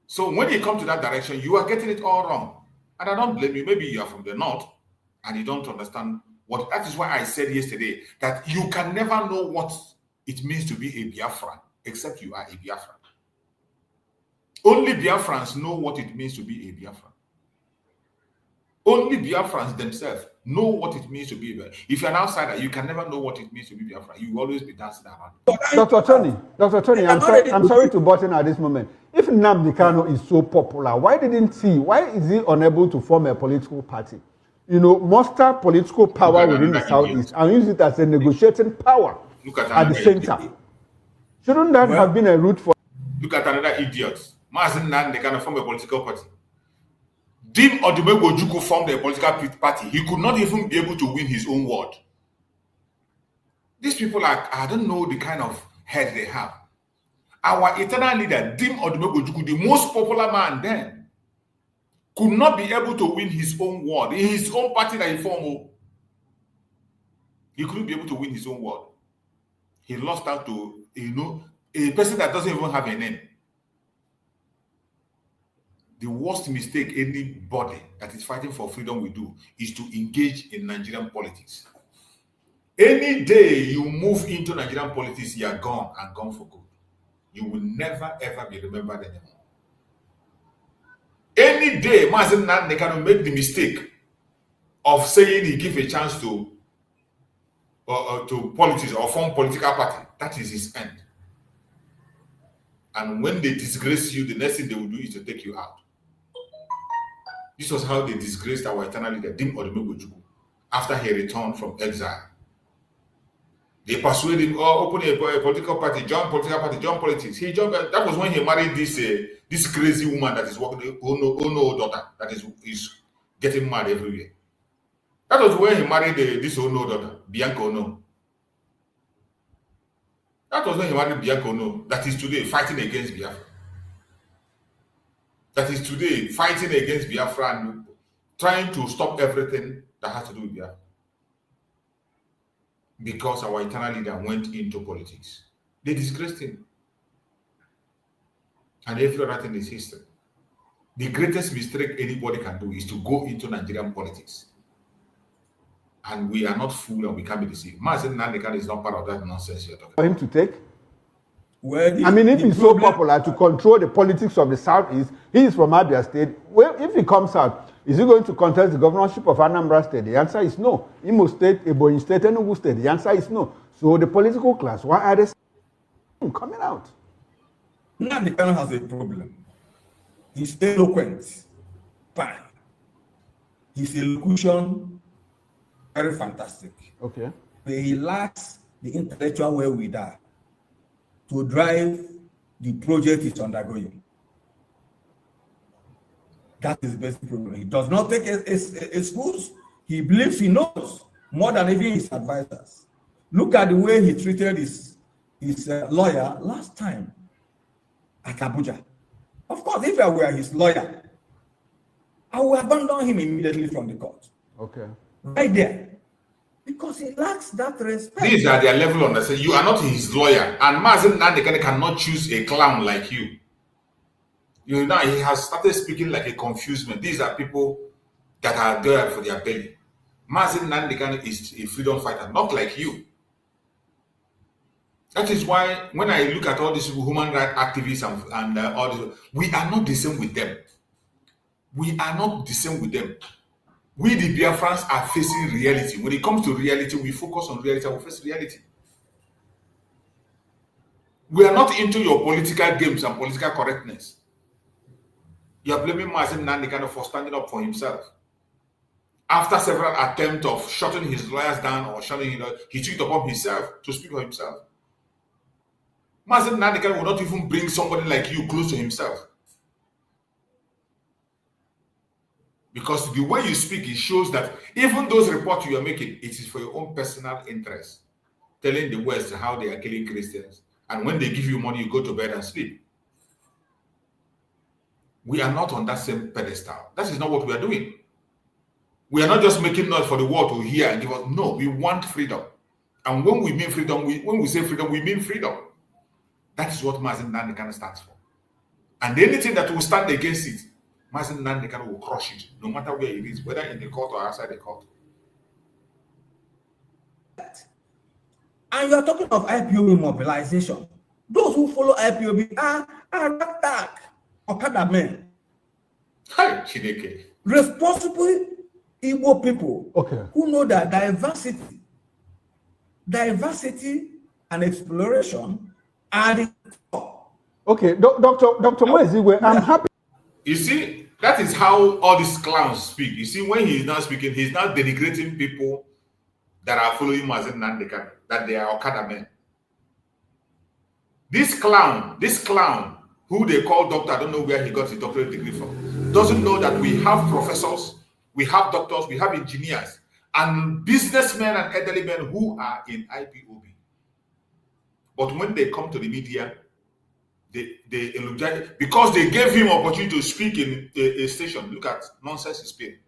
So when you come to that direction, you are getting it all wrong. And I don't blame you. Maybe you are from the north and you don't understand what. That is why I said yesterday that you can never know what it means to be a Biafran except you are a Biafran. Only Biafrans know what it means to be a Biafran. Only Biafrans themselves know what it means to be a Biafran. If you're an outsider, you can never know what it means to be Biafran. You will always be dancing around. Dr. Tony, I'm sorry to butt in at this moment. If if Nnamdi Kanu is so popular, why is he unable to form a political party? You know, muster political power within the Southeast and use it as a negotiating power at the center. Shouldn't that have been a route for... Look at another idiot. Mazen Nan, they can form a political party. Dim Odumegwu Ojukwu formed a political party. He could not even be able to win his own ward. These people are, I don't know the kind of head they have. Our eternal leader, Dim Odumegwu Ojukwu, the most popular man then, could not be able to win his own ward. In his own party that he formed, he couldn't be able to win his own ward. He lost out to, a person that doesn't even have a name. The worst mistake anybody that is fighting for freedom will do is to engage in Nigerian politics. Any day you move into Nigerian politics, you are gone and gone for good. You will never ever be remembered anymore. Any day Mazen Nnamdi Kanu make the mistake of saying he give a chance to politics or form political party, that is his end. And when they disgrace you, the next thing they will do is to take you out. This was how they disgraced our eternal leader, Dim Odumegwu Ojukwu, after he returned from exile. They persuaded him, open a political party, join political party, join politics. He joined. That was when he married this crazy woman that is working, Ono daughter, that is getting mad everywhere. That was when he married this Ono daughter, Bianca Ono. That was when he married Bianca Ono, that is today fighting against Biafra. That is today fighting against Biafra and trying to stop everything that has to do with Biafra. Because our eternal leader went into politics. They disgraced him. And every other thing is history. The greatest mistake anybody can do is to go into Nigerian politics. And we are not fooled and we can't be deceived. Mazen Nnamdi Kanu is not part of that nonsense you're talking about. For him to take? Well, if he's so popular to control the politics of the Southeast, he is from Abia State. Well, if he comes out, is he going to contest the governorship of Anambra State? The answer is no. Imo State, Ebonyi State, Enugu State. The answer is no. So the political class, why are they coming out? Nnamdi Kanu has a problem. He's eloquent. Fine. His elocution, very fantastic. Okay. But he lacks the intellectual wherewithal to drive the project he's undergoing. That is the basic problem. He does not take schools. He believes he knows more than even his advisors. Look at the way he treated his lawyer last time at Abuja. Of course, if I were his lawyer, I would abandon him immediately from the court. Okay. Right there. Because he lacks that respect. These are their level of understanding. You are not his lawyer. And Mazen Nnamdi Kanu cannot choose a clown like you. You know, he has started speaking like a confused man. These are people that are there for their belly. Mazen Nnamdi Kanu is a freedom fighter, not like you. That is why when I look at all these human rights activists and all this, we are not the same with them. We are not the same with them. We, the Biafrans, are facing reality. When it comes to reality, we focus on reality and we face reality. We are not into your political games and political correctness. You are blaming Mazen Nnamdi Kanu for standing up for himself. After several attempts of shutting his lawyers down or shutting him down, he took it upon himself to speak for himself. Mazen Nnamdi Kanu will not even bring somebody like you close to himself. Because the way you speak, it shows that even those reports you are making, it is for your own personal interest. Telling the West how they are killing Christians. And when they give you money, you go to bed and sleep. We are not on that same pedestal. That is not what we are doing. We are not just making noise for the world to hear and give us. No, we want freedom. And when we mean freedom, when we say freedom, we mean freedom. That is what Mazen Nnamdi Kanu stands for. And anything that will stand against it, Mazen Nnamdi Kanu will crush it, no matter where it is, whether in the court or outside the court. And you are talking of IPOB mobilization. Those who follow IPOB are ragtag, Okada men. Hi, Chineke. Responsible Igbo people who know that diversity and exploration are the core Okay, Dr. Mwezigwe, I'm happy. You see, that is how all these clowns speak. You see, when he's not speaking, he's not denigrating people that are following Mazen Nandekano, that they are Okada men. This clown, who they call doctor, I don't know where he got his doctorate degree from, doesn't know that we have professors, we have doctors, we have engineers, and businessmen and elderly men who are in IPOB. But when they come to the media, they eulogize, because they gave him opportunity to speak in a station. Look at nonsense he's speaking.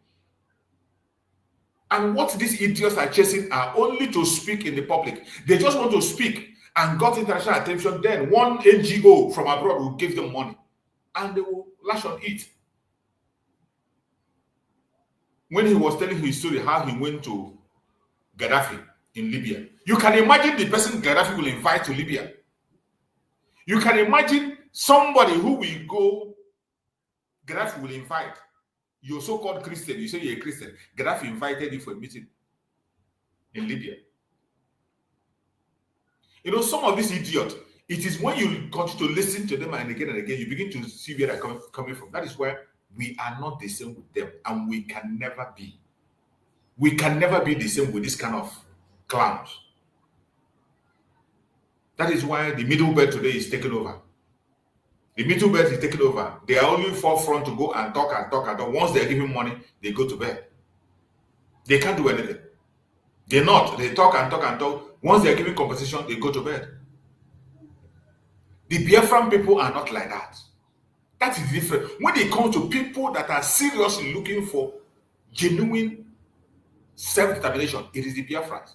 And what these idiots are chasing are only to speak in the public. They just want to speak and got international attention. Then one NGO from abroad will give them money and they will lash on it. When he was telling his story, how he went to Gaddafi in Libya, you can imagine the person Gaddafi will invite to Libya. You can imagine somebody who will go, Gaddafi will invite. You're so-called Christian, you say you're a Christian. Gaddafi invited you for a meeting in Libya. You know, some of these idiots, it is when you continue to listen to them and again, you begin to see where they're coming from. That is why we are not the same with them, and we can never be. We can never be the same with this kind of clowns. That is why the middle belt today is taken over. The middle belt is taken over. They are only forefront to go and talk and talk and talk. Once they're giving money, they go to bed. They can't do anything. They're not. They talk and talk and talk. Once they're giving compensation, they go to bed. The Biafran people are not like that. That is different. When it comes to people that are seriously looking for genuine self-determination, it is the Biafrans.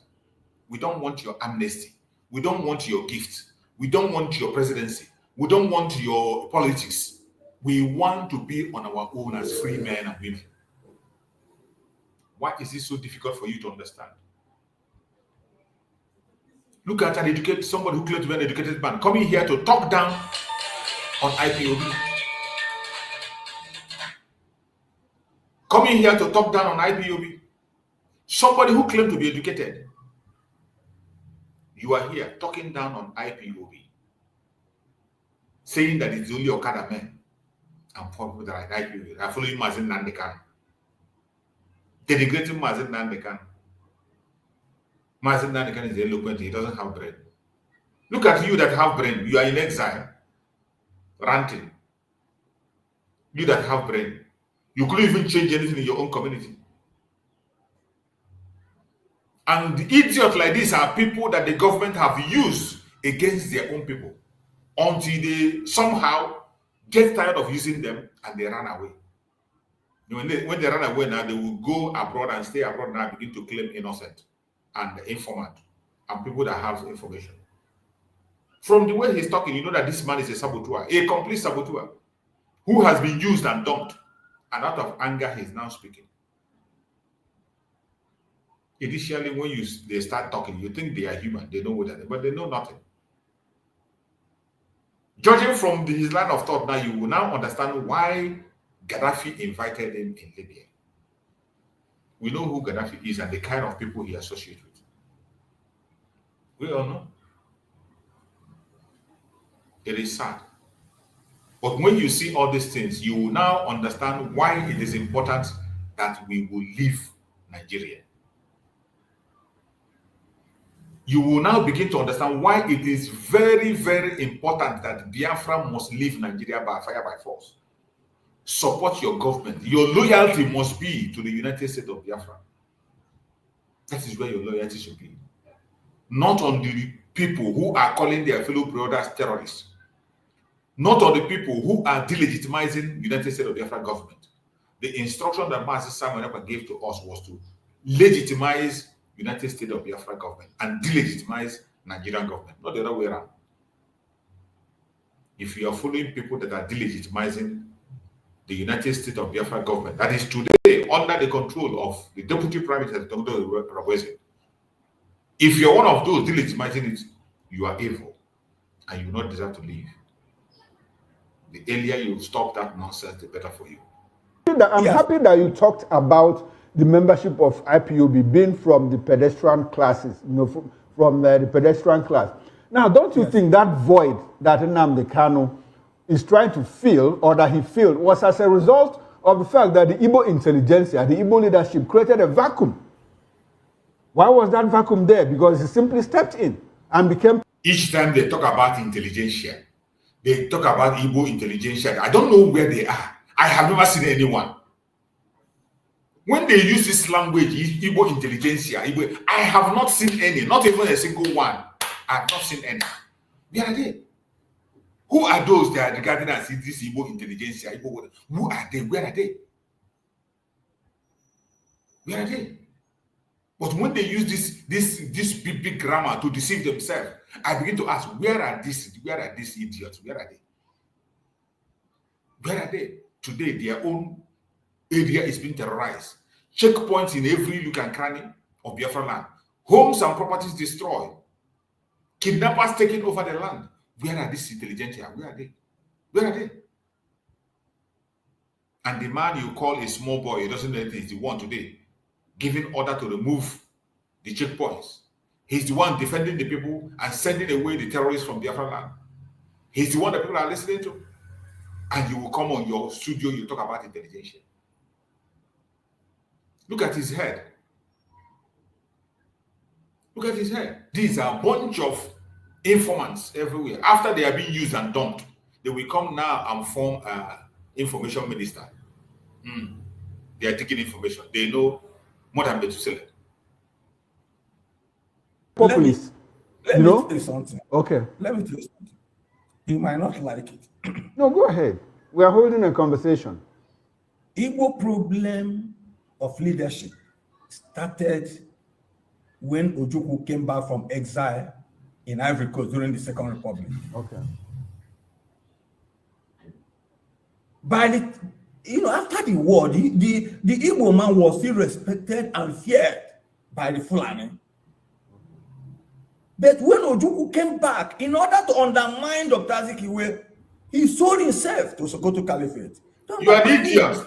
We don't want your amnesty. We don't want your gift. We don't want your presidency. We don't want your politics. We want to be on our own as free men and women. Why is it so difficult for you to understand? Look at an educated, somebody who claims to be an educated man coming here to talk down on IPOB. Coming here to talk down on IPOB. Somebody who claims to be educated. You are here talking down on IPOB. Saying that it's only Okada men and poor people that are IPOB. Are following Mazen Nandekano. Denigrating Mazen Nandekano. Mazen Nandekano is eloquent, he doesn't have brain. Look at you that have brain. You are in exile, ranting. You that have brain. You couldn't even change anything in your own community. And the idiots like this are people that the government have used against their own people until they somehow get tired of using them and they run away. When they run away now, they will go abroad and stay abroad now and begin to claim innocent and informant and people that have information. From the way he's talking, you know that this man is a saboteur, a complete saboteur who has been used and dumped. And out of anger, he's now speaking. Initially, when they start talking, you think they are human, they know what they are, but they know nothing. Judging from his line of thought now, you will now understand why Gaddafi invited him in Libya. We know who Gaddafi is and the kind of people he associates with. We all know. It is sad. But when you see all these things, you will now understand why it is important that we will leave Nigeria. You will now begin to understand why it is very, very important that Biafra must leave Nigeria by fire, by force. Support your government. Your loyalty must be to the United States of Biafra. That is where your loyalty should be. Not on the people who are calling their fellow brothers terrorists. Not on the people who are delegitimizing United States of Biafra government. The instruction that Master Samuel gave to us was to legitimize United States of Biafra government and delegitimize Nigerian government, not the other way around. If you are following people that are delegitimizing the United States of Biafra government, that is today under the control of the Deputy Prime Minister, DPMDrNgoziOrabueze, if you're one of those delegitimizing it, you are evil and you do not deserve to live. The earlier you stop that nonsense, the better for you. I'm happy that you talked about the membership of IPOB being from the pedestrian classes, from the pedestrian class. Now, don't you think that void that Nnamdi Kanu is trying to fill, or that he filled, was as a result of the fact that the Igbo intelligentsia, the Igbo leadership, created a vacuum. Why was that vacuum there? Because he simply stepped in and became... Each time they talk about intelligentsia, they talk about Igbo intelligentsia. I don't know where they are. I have never seen anyone. When they use this language, Igbo intelligentsia, Igbo, I have not seen any, not even a single one. I have not seen any. Where are they? Who are those that are regarded as this Igbo intelligentsia? Igbo, who are they? Where are they? Where are they? But when they use this big grammar to deceive themselves, I begin to ask, where are these idiots? Where are they? Where are they? Today, their own area is being terrorized. Checkpoints in every nook and cranny of Biafra land. Homes and properties destroyed. Kidnappers taking over the land. Where are these intelligentsia? Where are they? Where are they? And the man you call a small boy, he doesn't know anything, he's the one today giving order to remove the checkpoints. He's the one defending the people and sending away the terrorists from Biafra land. He's the one that people are listening to. And you will come on your studio, you talk about intelligentsia. Look at his head. Look at his head. These are a bunch of informants everywhere. After they are being used and dumped, they will come now and form information minister. They are taking information. They know more than Methuselah. Populist. Let me tell you something. Okay. Let me tell you something. You might not like it. No, go ahead. We are holding a conversation. Igbo problem of leadership started when Ojukwu came back from exile in Ivory Coast during the Second Republic. Okay. After the war, the Igbo man was still respected and feared by the Fulani. But when Ojukwu came back, in order to undermine Dr. Azikiwe, he sold himself to Sokoto Caliphate. You are the idiot.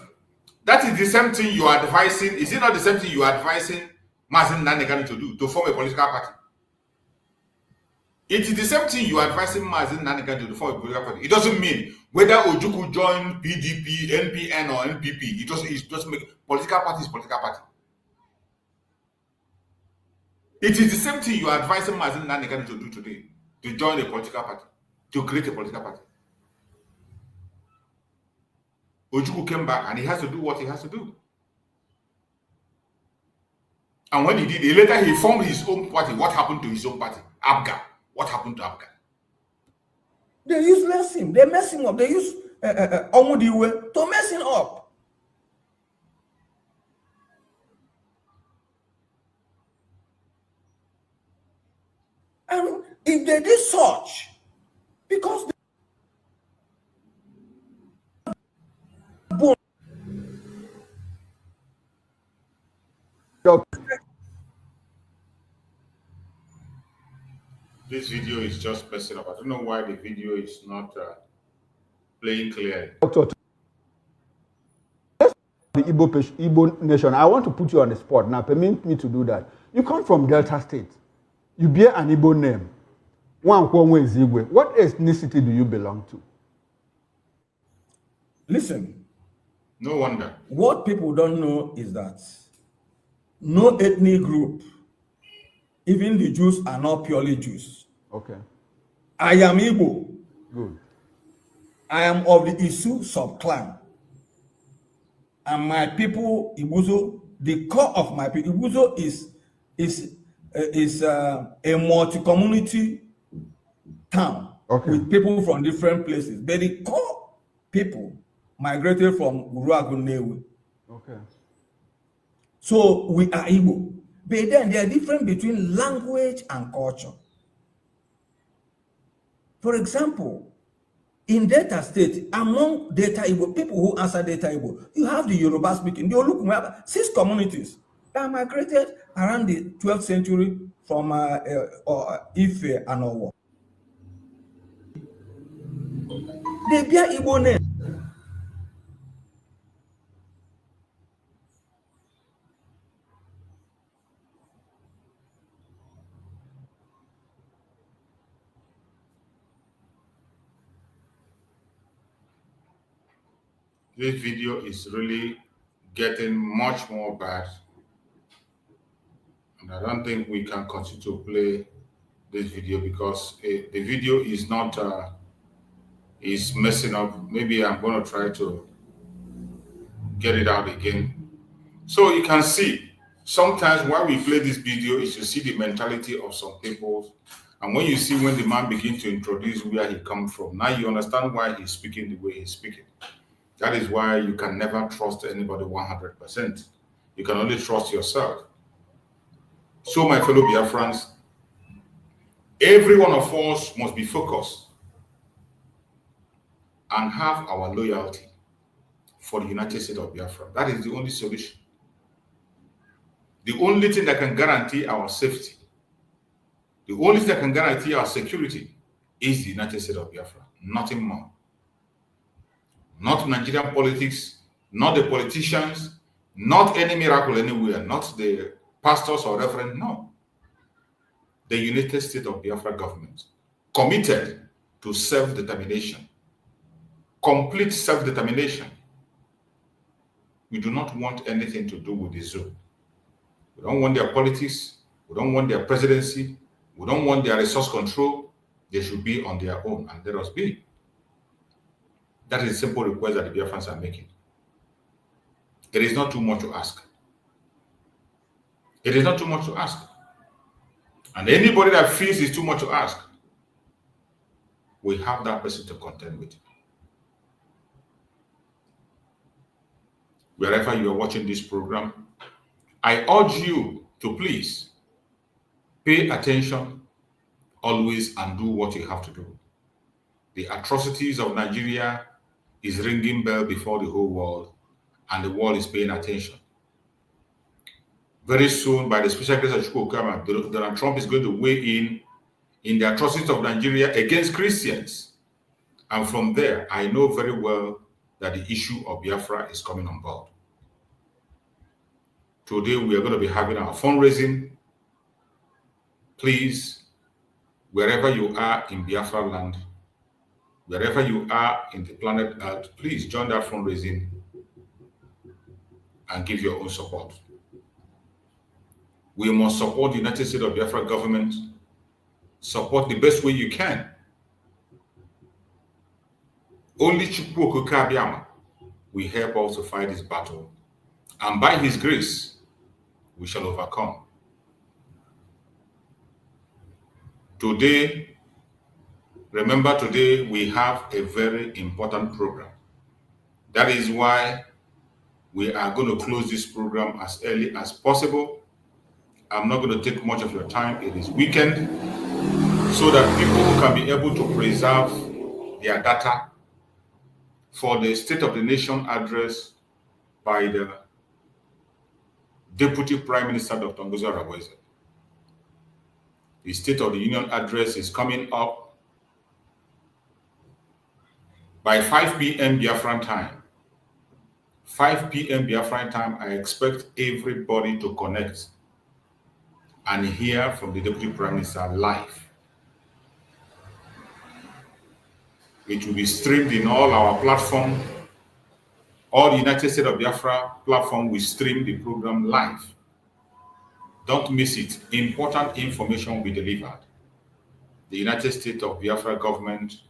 That is the same thing you are advising. Is it not the same thing you are advising Mazen Nanegani to do, to form a political party? It is the same thing you are advising Mazen Nanegani to form a political party. It doesn't mean whether Ojukwu join PDP, NPN, or NPP. It doesn't make political party is political party. It is the same thing you are advising Mazen Nanegani to do today, to join a political party, to create a political party. Ojukwu came back and he has to do what he has to do. And when he did, later he formed his own party. What happened to his own party? Abga. What happened to Abga? They useless him. They mess him up. They use Omudiwe to mess him up. And if they did such, because this video is just messing up. I don't know why the video is not playing clearly. The Igbo nation, I want to put you on the spot. Now, permit me to do that. You come from Delta State. You bear an Igbo name. What ethnicity do you belong to? Listen. No wonder. What people don't know is that no ethnic group, even the Jews, are not purely Jews. Okay. I am Igbo. Good. I am of the Isu subclan. And my people, Ibuzo, the core of my people, Ibuzo is a multi-community town, okay, with people from different places. But the core people migrated from Uruagunewe. Okay. So we are Igbo. But then there are difference between language and culture. For example, in Delta State, among Delta Igbo, people who answer Delta Igbo, you have the Yoruba speaking. You look, we have 6 communities that migrated around the 12th century from Ife and Owo. They bear Igbo name. this video is really getting much more bad. And I don't think we can continue to play this video because the video is not, is messing up. Maybe I'm going to try to get it out again. So you can see, sometimes why we play this video is to see the mentality of some people. And when you see when the man begins to introduce where he comes from, now you understand why he's speaking the way he's speaking. That is why you can never trust anybody 100%. You can only trust yourself. So my fellow Biafrans, every one of us must be focused and have our loyalty for the United States of Biafra. That is the only solution. The only thing that can guarantee our safety, the only thing that can guarantee our security is the United States of Biafra, nothing more. Not Nigerian politics, not the politicians, not any miracle anywhere, not the pastors or reverend, no. The United States of Biafra government, committed to self-determination, complete self-determination. We do not want anything to do with the zoo. We don't want their politics. We don't want their presidency. We don't want their resource control. They should be on their own and let us be. That is a simple request that the Biafrans are making. It is not too much to ask. It is not too much to ask. And anybody that feels it's too much to ask, we have that person to contend with. Wherever you are watching this program, I urge you to please pay attention always and do what you have to do. The atrocities of Nigeria is ringing bell before the whole world, and the world is paying attention. Very soon, by the special grace of Chukwukama, Donald Trump is going to weigh in the atrocities of Nigeria against Christians. And from there, I know very well that the issue of Biafra is coming on board. Today, we are going to be having our fundraising. Please, wherever you are in Biafra land, wherever you are in the planet Earth, please join that fundraising and give your own support. We must support the United States of Biafra government, support the best way you can. Only Chukwu Abiyama will help us to fight this battle, and by his grace, we shall overcome. Today, remember today we have a very important program. That is why we are going to close this program as early as possible. I'm not going to take much of your time. It is weekend, so that people can be able to preserve their data for the State of the Nation address by the Deputy Prime Minister, Dr. NgoziOrabueze. The State of the Union address is coming up by 5 p.m. Biafran time. 5 p.m. Biafran time, I expect everybody to connect and hear from the Deputy Prime Minister live. It will be streamed in all our platforms. All the United States of Biafra platform will stream the program live. Don't miss it. Important information will be delivered. The United States of Biafra government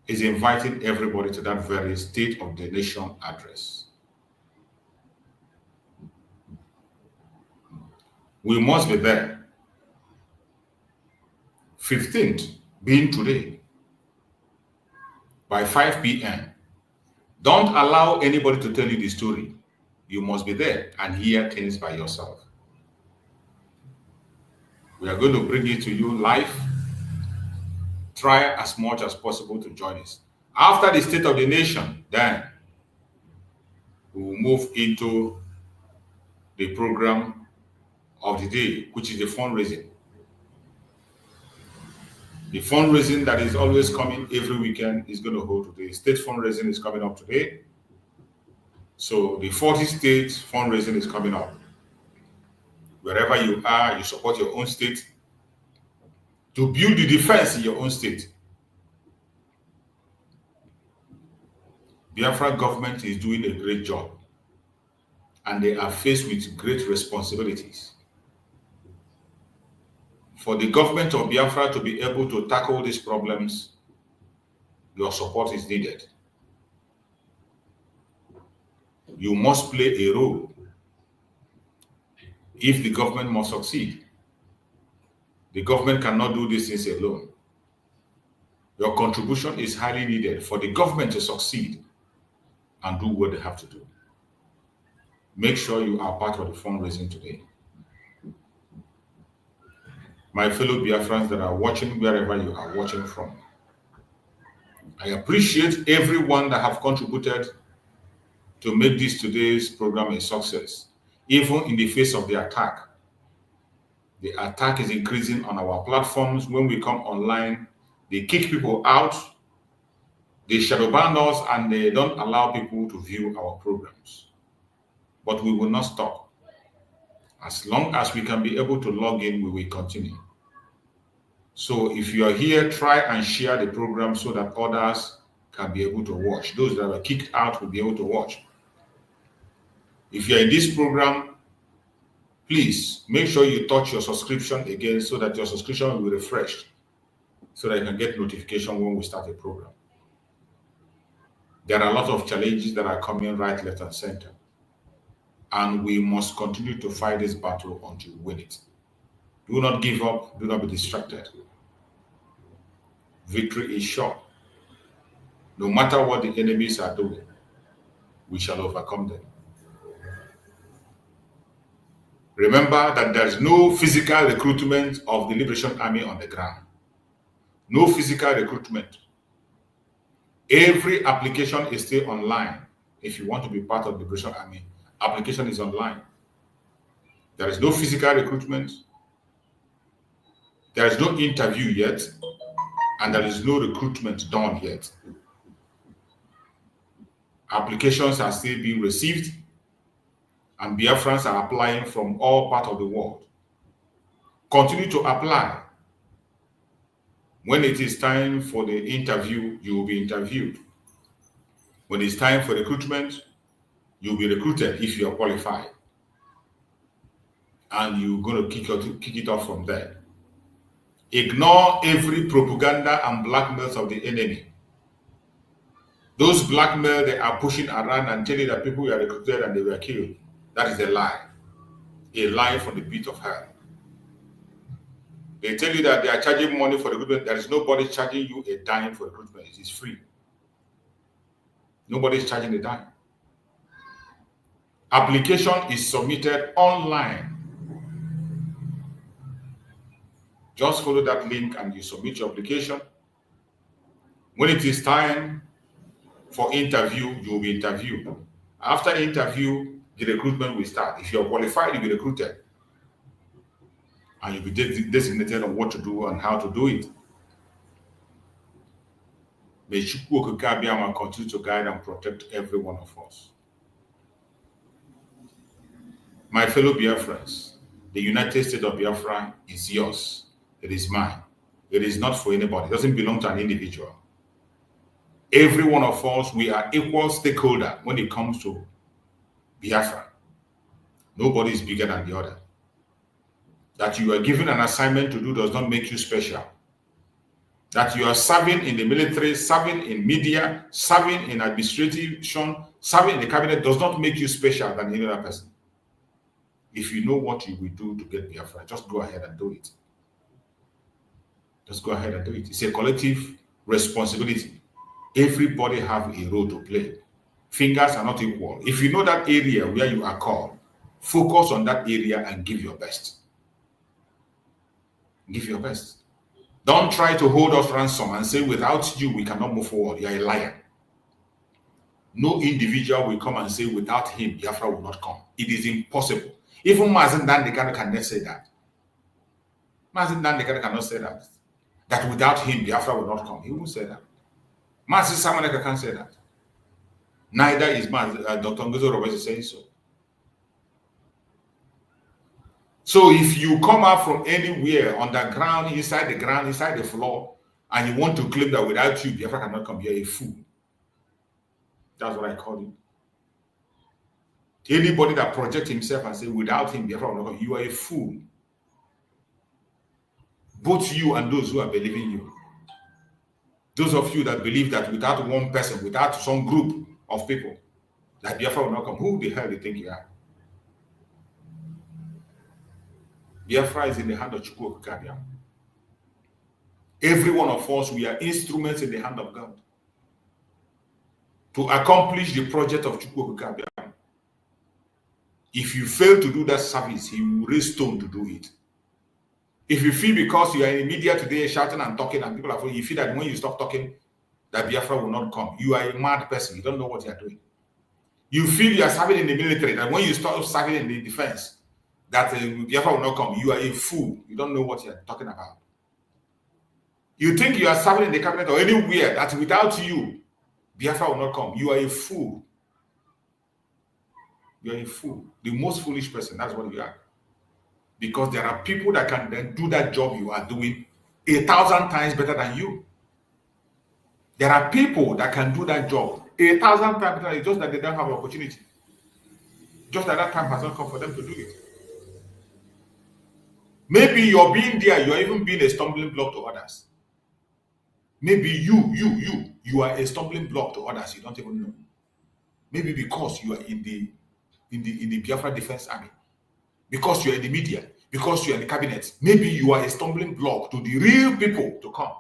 is inviting everybody to that very State of the Nation address. We must be there. 15th being today, by 5 p.m. Don't allow anybody to tell you the story. You must be there and hear things by yourself. We are going to bring it to you live. Try as much as possible to join us. After the State of the Nation, then we will move into the program of the day, which is the fundraising. The fundraising that is always coming every weekend is going to hold today. State fundraising is coming up today. So the 40 states fundraising is coming up. Wherever you are, you support your own state to build the defense in your own state. Biafra government is doing a great job, and they are faced with great responsibilities. For the government of Biafra to be able to tackle these problems, your support is needed. You must play a role if the government must succeed. The government cannot do these things alone. Your contribution is highly needed for the government to succeed and do what they have to do. Make sure you are part of the fundraising today. My fellow Biafrans that are watching wherever you are watching from, I appreciate everyone that have contributed to make today's program a success, even in the face of the attack. The attack is increasing on our platforms. When we come online, they kick people out, they shadow ban us, and they don't allow people to view our programs. But we will not stop. As long as we can be able to log in, we will continue. So if you are here, try and share the program so that others can be able to watch. Those that were kicked out will be able to watch. If you're in this program, please make sure you touch your subscription again so that your subscription will be refreshed, so that you can get notification when we start a program. There are a lot of challenges that are coming right, left, and center. And we must continue to fight this battle until we win it. Do not give up. Do not be distracted. Victory is sure. No matter what the enemies are doing, we shall overcome them. Remember that there is no physical recruitment of the Liberation Army on the ground. No physical recruitment. Every application is still online. If you want to be part of the Liberation Army, application is online. There is no physical recruitment. There is no interview yet, and there is no recruitment done yet. Applications are still being received, and Biafrans are applying from all parts of the world. Continue to apply. When it is time for the interview, you will be interviewed. When it's time for recruitment, you'll be recruited if you are qualified. And you're going to kick it off from there. Ignore every propaganda and blackmails of the enemy. Those blackmail they are pushing around and telling that people were recruited and they were killed. That is a lie. A lie from the pit of hell. They tell you that they are charging money for recruitment. There is nobody charging you a dime for recruitment. It is free. Nobody is charging a dime. Application is submitted online. Just follow that link and you submit your application. When it is time for interview, you will be interviewed. After interview, the recruitment will start. If you are qualified, you'll be recruited. And you'll be designated on what to do and how to do it. May Chukwu Okike continue to guide and protect every one of us. My fellow Biafrans, the United States of Biafra is yours. It is mine. It is not for anybody. It doesn't belong to an individual. Every one of us, we are equal stakeholder when it comes to Biafra. Nobody is bigger than the other. That you are given an assignment to do does not make you special. That you are serving in the military, serving in media, serving in administration, serving in the cabinet does not make you special than any other person. If you know what you will do to get Biafra, just go ahead and do it. Just go ahead and do it. It's a collective responsibility. Everybody have a role to play. Fingers are not equal. If you know that area where you are called, focus on that area and give your best. Give your best. Don't try to hold us ransom and say, without you, we cannot move forward. You are a liar. No individual will come and say, without him, Biafra will not come. It is impossible. Even Mazen Dandekano cannot say that. Mazen Dandekano cannot say that. That without him, Biafra will not come. He won't say that. Mazen Samaneka can't say that. Neither is DPMDrNgoziOrabueze saying so. So if you come out from anywhere, underground, inside the floor, and you want to claim that without you, Biafra cannot come, you're a fool. That's what I call it. Anybody that projects himself and say, without him, Biafra will not come, you are a fool. Both you and those who are believing you. Those of you that believe that without one person, without some group of people, that Biafra will not come, who the hell do you think you are? Biafra is in the hand of Chukwu Okike. Every one of us, we are instruments in the hand of God to accomplish the project of Chukwu Okike. If you fail to do that service, he will raise stone to do it. If you feel because you are in the media today shouting and talking and people are following, you feel that when you stop talking, that Biafra will not come. You are a mad person. You don't know what you are doing. You feel you are serving in the military, that when you stop serving in the defense, that Biafra will not come. You are a fool. You don't know what you are talking about. You think you are serving in the cabinet or anywhere that without you, Biafra will not come. You are a fool. You are a fool. The most foolish person. That's what you are. Because there are people that can then do that job you are doing 1,000 times better than you. There are people that can do that job 1,000 times better than you, just that they don't have an opportunity. Just that time has not come for them to do it. Maybe you're being there, you're even being a stumbling block to others. Maybe you are a stumbling block to others, you don't even know. Maybe because you are in the Biafra Defense Army, because you are in the media, because you are in the cabinet. Maybe you are a stumbling block to the real people to come.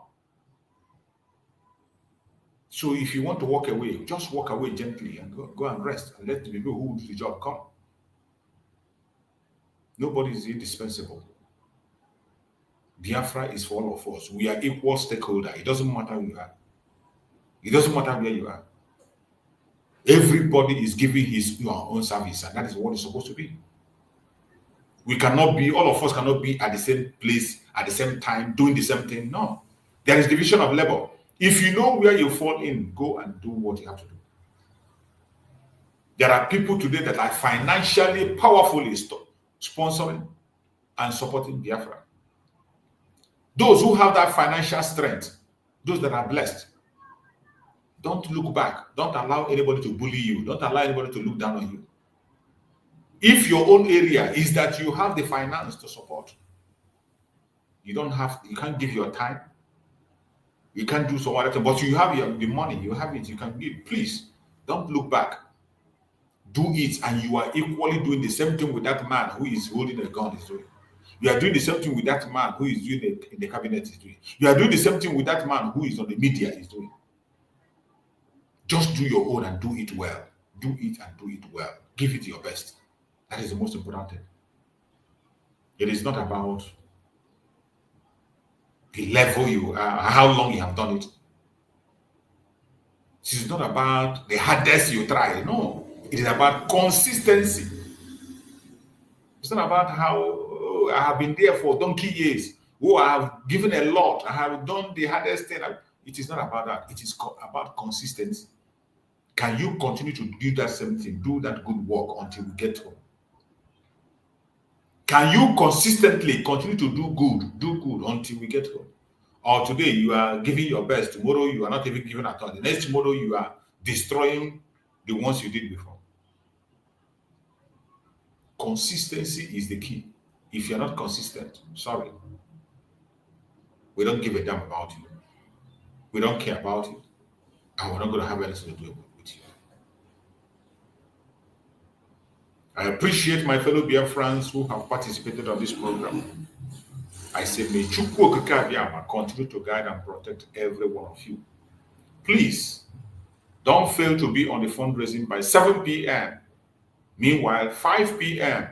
So if you want to walk away, just walk away gently and go and rest and let the people who do the job come. Nobody is indispensable. Biafra is for all of us. We are equal stakeholder. It doesn't matter who you are. It doesn't matter where you are. Everybody is giving his own service, and that is what it's supposed to be. We cannot be, all of us cannot be at the same place at the same time doing the same thing. No. There is division of labor. If you know where you fall in, go and do what you have to do. There are people today that are financially powerfully sponsoring and supporting Biafra. Those who have that financial strength, those that are blessed, don't look back. Don't allow anybody to bully you. Don't allow anybody to look down on you. If your own area is that you have the finance to support, you can't give your time. You can't do some other thing, but you have the money, you have it, you can give. Please, don't look back. Do it, and you are equally doing the same thing with that man who is holding a gun is doing. You are doing the same thing with that man who is doing it in the cabinet is doing. You are doing the same thing with that man who is on the media is doing. Just do your own and do it well. Do it and do it well. Give it your best. That is the most important thing. It is not about the level you are, how long you have done it. It is not about the hardest you try. No. It is about consistency. It's not about how I have been there for donkey years. I have given a lot. I have done the hardest thing. It is not about that. It is about consistency. Can you continue to do that same thing, do that good work until we get home? Can you consistently continue to do good until we get home? Or today you are giving your best, tomorrow you are not even giving at all. The next tomorrow you are destroying the ones you did before. Consistency is the key. If you're not consistent, sorry. We don't give a damn about you. We don't care about you. And we're not going to have anything to do with you. I appreciate my fellow Biafrans who have participated on this program. I say, may Chukwu Okike Abiyama continue to guide and protect every one of you. Please, don't fail to be on the fundraising by 7 p.m. Meanwhile, 5 p.m.,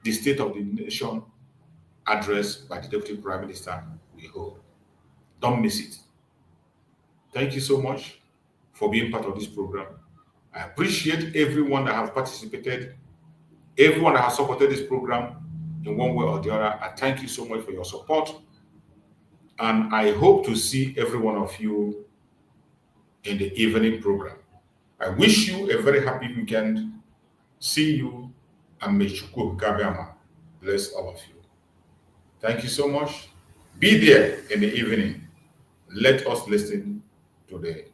the State of the Nation address by the Deputy Prime Minister will hold. Don't miss it. Thank you so much for being part of this program. I appreciate everyone that has participated, everyone that has supported this program in one way or the other. I thank you so much for your support. And I hope to see every one of you in the evening program. I wish you a very happy weekend. See you, and may Chukwu Okike Abiyama bless all of you. Thank you so much. Be there in the evening. Let us listen to the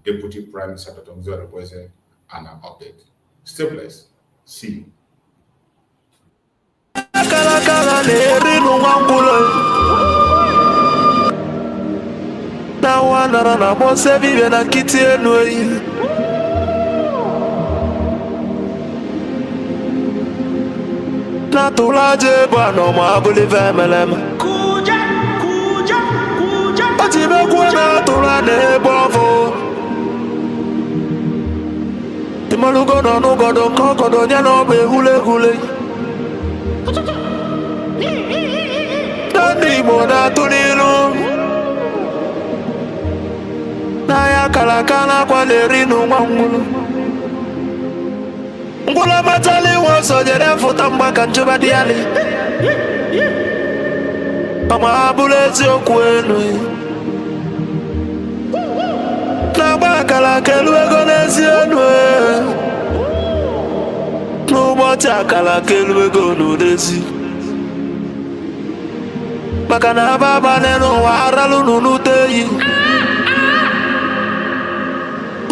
Deputy Prime Minister Dr. NgoziOrabueze an update. Stay blessed. See you. Na wana na mose vive na kiti enoi na tulaje bwana mabuli vemelem kuja atibe kwa tula ne bovo timalugo no godo kokodo nya no be hule Dani moda tunilo na ya kalakala kwa lerinu mwangulu ngula matali woso jere futa mbaka njuba diali kama abulezi okwenu na bakala kelwego nesienwe n'ụbọchị akala kelwego n'udezi maka na ababane n'ụwa aralu n'unuteyi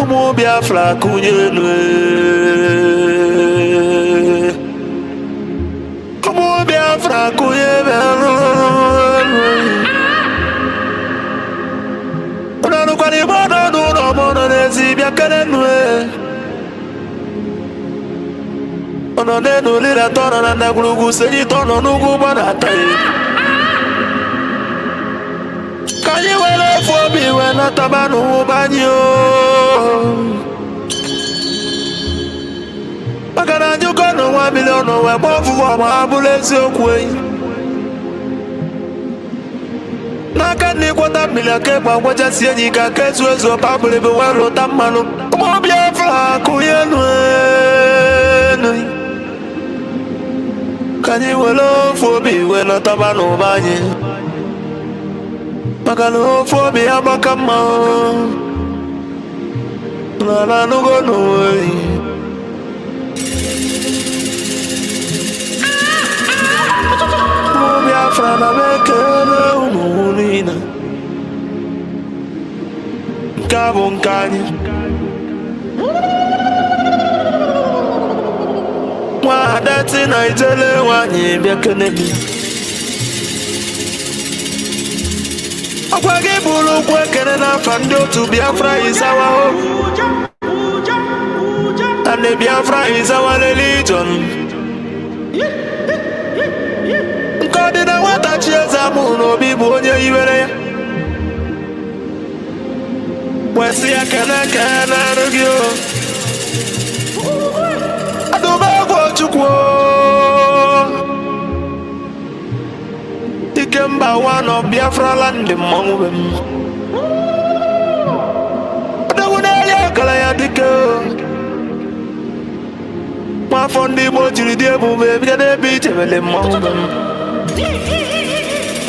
ụmụ Biafra kụnyenwe ụmụ Biafra kụnyebe ụnanụkwara igbe ọnọdụ ụlọ mọnọ n'ezi bịa kenenwe ọnọ n'enu lile tọnọ na ndagwurugwu senyi tọnọ n'ugwu gbadataghị Kanye wele fobi wena tabanu banyo Makana njuko no 1 million no we bofu wa mabulezi okwe Naka ni kwata mila keba waja sienyi ka kesu ezo pabule be wero tamano Mo Biafra kuyenwe Kanye wele fobi wena tabanu banyo Makalo fobi abakama na nugo noi Mo Biafra na bekele umunina Nkabo nkanye Mwa adati na ijele wanyi biakeneli Akwage bulu kwekene na fandi otu Biafra is our hope And the Biafra is our religion Nkodi na wata chieza muno bibu onye iwere ya Wesi ya kene rugio Aduba kwa chukwo Ikemba one of Biafra land in Mongwem. Odagunelia Kalaya Diko. My fondi bojiri debu baby de beach vele Mongwem.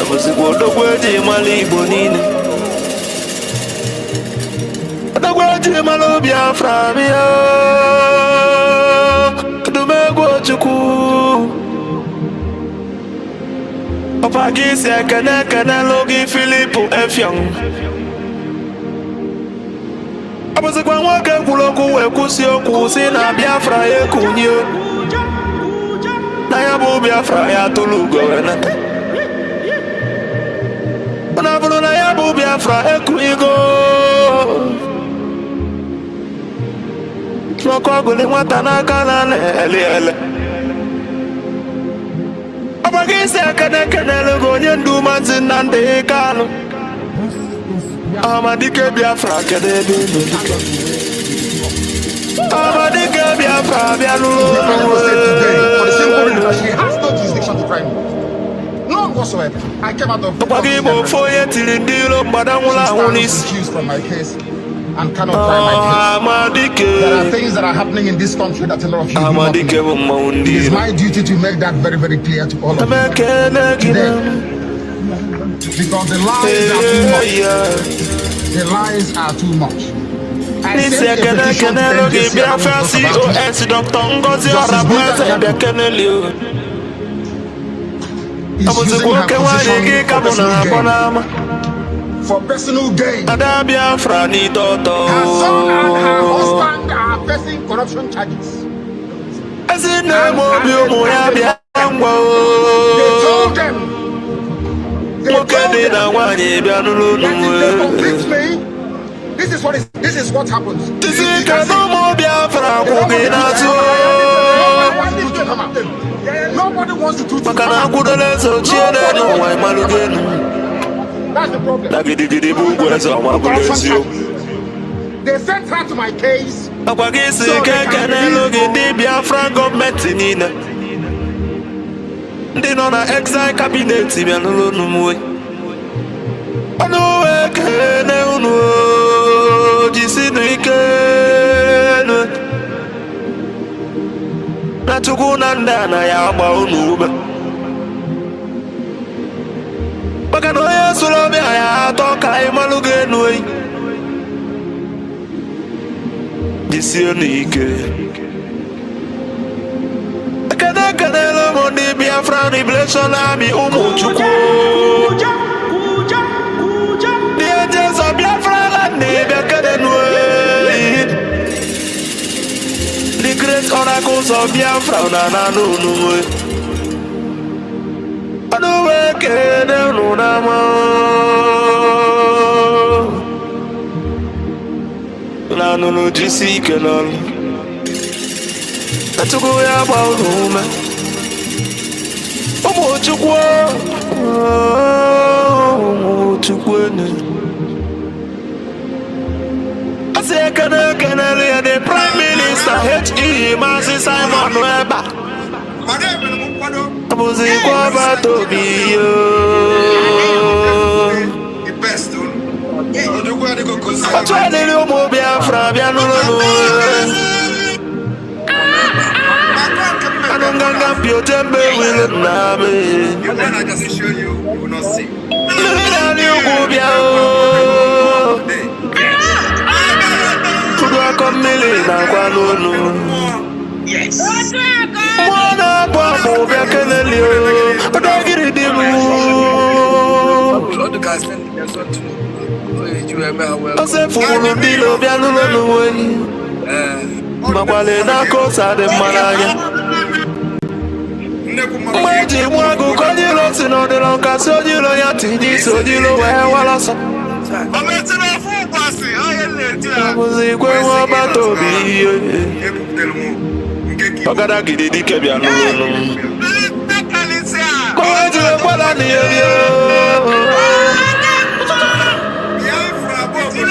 Abusi wodo gweji mali bonine. Odagweji malo Biafra biya. Odumego chuku. Papa gisi ekene logi Philipu Efyong Abuzikwa nwoke kwuloku wee kwụsị okwu si na Biafra ekunye Na ya bụ Biafra ya tụlụ ugo wenata Ona bụrụ na ya bụ Biafra ekunyigo N'ọkụ ọgụli nwata n'aka na ele Abagisi akane logo nyendu manzi nande kanu Amadike Biafra kede bindike Amadike Biafra bialu For the simple reason that she has no jurisdiction to try me. None whatsoever. I came out of Pagibo foye tilindilo badangula hunis accused from my case and cannot try my case. There are things that are happening in this country that a lot of you do not know. It is my duty to make that very, very clear to all of you today. Because the lies are too much. The lies are too much. I sent a petition to the Dr. NgoziOrabueze is using her position of the for personal gain. Biafra ni toto. Her son and her husband are facing corruption charges. They told them that if they convict me, this is what happens. Nobody wants to do it. That's the problem. They sent her to my case. So the Biafran government they know na exile cabinet me no no ano ekene unu jisinu ikene na tukuna ndana ya agba unu ube baka no yesu lo bi aya toka imaluge nu yi jisinu ikene Kanelo Mondi Biafra Revelation Army Umuchuku. The agents of Biafra land the great oracles of Biafra Nananunu. Anueke Nunama Nanunu Jisi Canon. To go about home. Oh, to win. I say, can the Prime Minister H.E. Mazi Simon Weber? I was equal to be the best. I tried to do more Biafra. I don't got to tembe with name. You man, I just show you, you will not see. Yes. All the guys spend their son too. I said, for the below, Mabalena kosa de malaya. Mweji mwangu kojilo sino de lonka sojilo ya tiji sojilo walasa. Amuzi kwe wabatobi. Pagada gidi kebya nunu. Mweji wala niyo.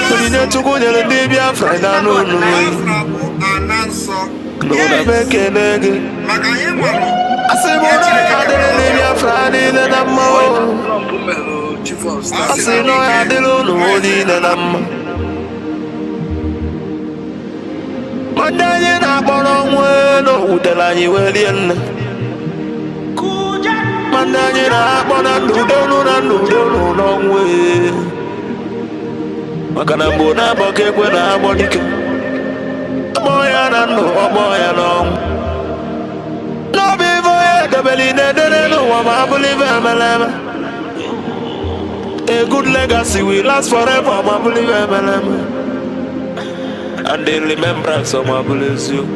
Toline tukunye le Biafra na nunu. No na beke nege. Asimo no ya dele Biafra ni le namma. Asino ya dele no ni le namma. Mandanye na bono mwe no udela ni welien. Mandanye na bono nudo no mwe. Makana mbona boke kwena abonike. Omoya na no, omoya no. No be voye dobeli ne no wama believe emeleme. A good legacy will last forever, my believe emeleme. And the remembrance of my bless you.